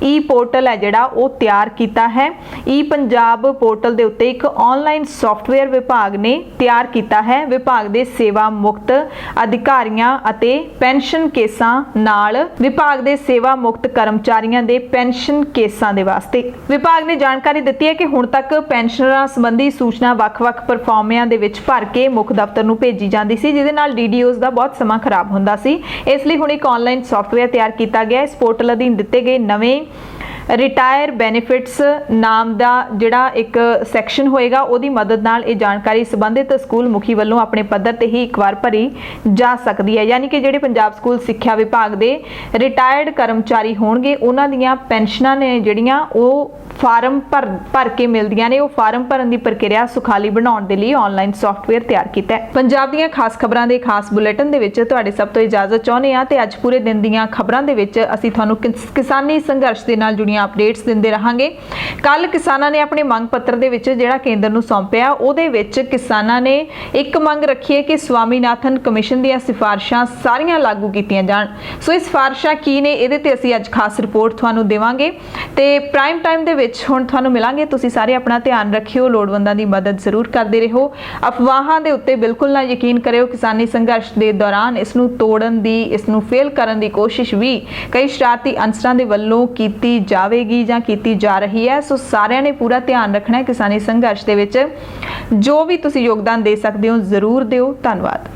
ਈ ਪੋਰਟਲ ਹੈ ਜਿਹੜਾ ਉਹ ਤਿਆਰ ਕੀਤਾ ਹੈ। ਈ ਪੰਜਾਬ ਪੋਰਟਲ ਦੇ ਉੱਤੇ ਇੱਕ ਆਨਲਾਈਨ ਸੌਫਟਵੇਅਰ ਵਿਭਾਗ ਨੇ ਤਿਆਰ ਕੀਤਾ ਹੈ। ਵਿਭਾਗ ਦੇ ਸੇਵਾ ਮੁਕਤ ਅਧਿਕਾਰੀਆਂ ਅਤੇ ਪੈਨਸ਼ਨ ਕੇਸਾਂ ਨਾਲ ਵਿਭਾਗ ਦੇ ਸੇਵਾ ਮੁਕਤ ਕਰਮਚਾਰੀਆਂ ਦੇ ਪੈਨਸ਼ਨ ਕੇਸਾਂ ਦੇ ਵਾਸਤੇ ਵਿਭਾਗ ਨੇ ਜਾਣਕਾਰੀ ਦਿੱਤੀ ਹੈ ਕਿ ਹੁਣ ਤੱਕ ਪੈਨਸ਼ਨਰਾਂ ਸੰਬੰਧੀ ਸੂਚਨਾ ਵੱਖ-ਵੱਖ ਪਰਫਾਰਮਿਆਂ ਦੇ ਵਿੱਚ ਭਰ ਕੇ ਮੁੱਖ ਦਫ਼ਤਰ ਨੂੰ ਭੇਜੀ ਜਾਂਦੀ ਸੀ, ਜਿਹਦੇ ਨਾਲ ਡੀਡੀਓਜ਼ ਦਾ ਬਹੁਤ ਸਮਾਂ ਖਰਾਬ ਹੁੰਦਾ ਸੀ। ਇਸ ਲਈ ਹੁਣ ਇੱਕ ਆਨਲਾਈਨ ਸੌਫਟਵੇਅਰ ਤਿਆਰ ਕੀਤਾ ਗਿਆ। ਇਸ ਪੋਰਟਲ ਅਧੀਨ ਦਿੱਤੇ ਗਏ ਨਵੇਂ ਰਿਟਾਇਰ ਬੈਨੀਫਿਟਸ ਨਾਮ ਦਾ ਜਿਹੜਾ ਇੱਕ ਸੈਕਸ਼ਨ ਹੋਏਗਾ, ਉਹਦੀ ਮਦਦ ਨਾਲ ਇਹ ਜਾਣਕਾਰੀ ਸੰਬੰਧਿਤ ਸਕੂਲ ਮੁਖੀ ਵੱਲੋਂ ਆਪਣੇ ਪੱਧਰ ਤੇ ਹੀ ਇੱਕ ਵਾਰ ਭਰੀ ਜਾ ਸਕਦੀ ਹੈ। ਯਾਨੀ ਕਿ ਜਿਹੜੇ ਪੰਜਾਬ ਸਕੂਲ ਸਿੱਖਿਆ ਵਿਭਾਗ ਦੇ ਰਿਟਾਇਰਡ ਕਰਮਚਾਰੀ ਹੋਣਗੇ, ਉਹਨਾਂ ਦੀਆਂ ਪੈਨਸ਼ਨਾਂ ਨੇ ਜਿਹੜੀਆਂ ਉਹ ਫਾਰਮ ਭਰ ਕੇ ਮਿਲਦੀਆਂ ਨੇ। ਉਹ ਫਾਰਮ ਭਰਨ ਦੀ ਪ੍ਰਕਿਰਿਆ ਸੁਖਾਲੀ ਬਣਾਉਣ ਦੇ ਲਈ ਆਨਲਾਈਨ ਸੌਫਟਵੇਅਰ ਤਿਆਰ ਕੀਤਾ ਹੈ। ਪੰਜਾਬ ਦੀਆਂ ਖਾਸ ਖਬਰਾਂ ਦੇ ਖਾਸ ਬੁਲੇਟਿਨ ਦੇ ਵਿੱਚ ਤੁਹਾਡੇ ਸਭ ਤੋਂ ਇਜਾਜ਼ਤ ਚਾਹੁੰਦੇ ਹਾਂ ਤੇ ਅੱਜ ਪੂਰੇ ਦਿਨ ਦੀਆਂ ਖਬਰਾਂ ਦੇ ਵਿੱਚ ਅਸੀਂ ਤੁਹਾਨੂੰ ਕਿਸਾਨੀ ਸੰਘਰਸ਼ ਦੇ ਨਾਲ ਜੁੜੀਆਂ ਅਪਡੇਟਸ ਦਿੰਦੇ ਰਹਾਂਗੇ। ਕੱਲ ਕਿਸਾਨਾਂ ਨੇ ਆਪਣੇ ਮੰਗ ਪੱਤਰ ਦੇ ਵਿੱਚ ਜਿਹੜਾ ਕੇਂਦਰ ਨੂੰ ਸੌਂਪਿਆ, ਉਹਦੇ ਵਿੱਚ ਕਿਸਾਨਾਂ ਨੇ ਇੱਕ ਮੰਗ ਰੱਖੀ ਹੈ ਕਿ ਸਵਾਮੀਨਾਥਨ ਕਮਿਸ਼ਨ ਦੀਆਂ ਸਿਫਾਰਿਸ਼ਾਂ ਸਾਰੀਆਂ ਲਾਗੂ ਕੀਤੀਆਂ ਜਾਣ। ਸੋ ਇਹ ਸਿਫਾਰਿਸ਼ਾਂ ਕੀ ਨੇ, ਇਹਦੇ ਤੇ ਅਸੀਂ ਅੱਜ ਖਾਸ ਰਿਪੋਰਟ ਤੁਹਾਨੂੰ ਦੇਵਾਂਗੇ ਤੇ ਪ੍ਰਾਈਮ ਟਾਈਮ ਦੇ ਵਿੱਚ ਹੁਣ ਤੁਹਾਨੂੰ ਮਿਲਾਂਗੇ। ਤੁਸੀਂ ਸਾਰੇ ਆਪਣਾ ਧਿਆਨ ਰੱਖਿਓ, ਲੋੜਵੰਦਾਂ ਦੀ ਮਦਦ ਜ਼ਰੂਰ ਕਰਦੇ ਰਹੋ। ਅਫਵਾਹਾਂ ਦੇ ਉੱਤੇ ਬਿਲਕੁਲ ਨਾ ਯਕੀਨ ਕਰਿਓ। ਕਿਸਾਨੀ ਸੰਘਰਸ਼ ਦੇ ਦੌਰਾਨ ਇਸ ਨੂੰ ਤੋੜਨ ਦੀ, ਇਸ ਨੂੰ ਫੇਲ ਕਰਨ ਦੀ ਕੋਸ਼ਿਸ਼ ਵੀ ਕਈ ਸ਼ਰਾਰਤੀ ਅਨਸਰਾਂ ਦੇ ਵੱਲੋਂ ਕੀਤੀ ਜਾਵੇਗੀ ਜਾਂ ਕੀਤੀ ਜਾ ਰਹੀ ਹੈ। ਸੋ ਸਾਰਿਆਂ ਨੇ ਪੂਰਾ ਧਿਆਨ ਰੱਖਣਾ ਹੈ। ਕਿਸਾਨੀ ਸੰਘਰਸ਼ ਦੇ ਵਿੱਚ ਜੋ ਵੀ ਤੁਸੀਂ ਯੋਗਦਾਨ ਦੇ ਸਕਦੇ ਹੋ ਜ਼ਰੂਰ ਦਿਓ। ਧੰਨਵਾਦ।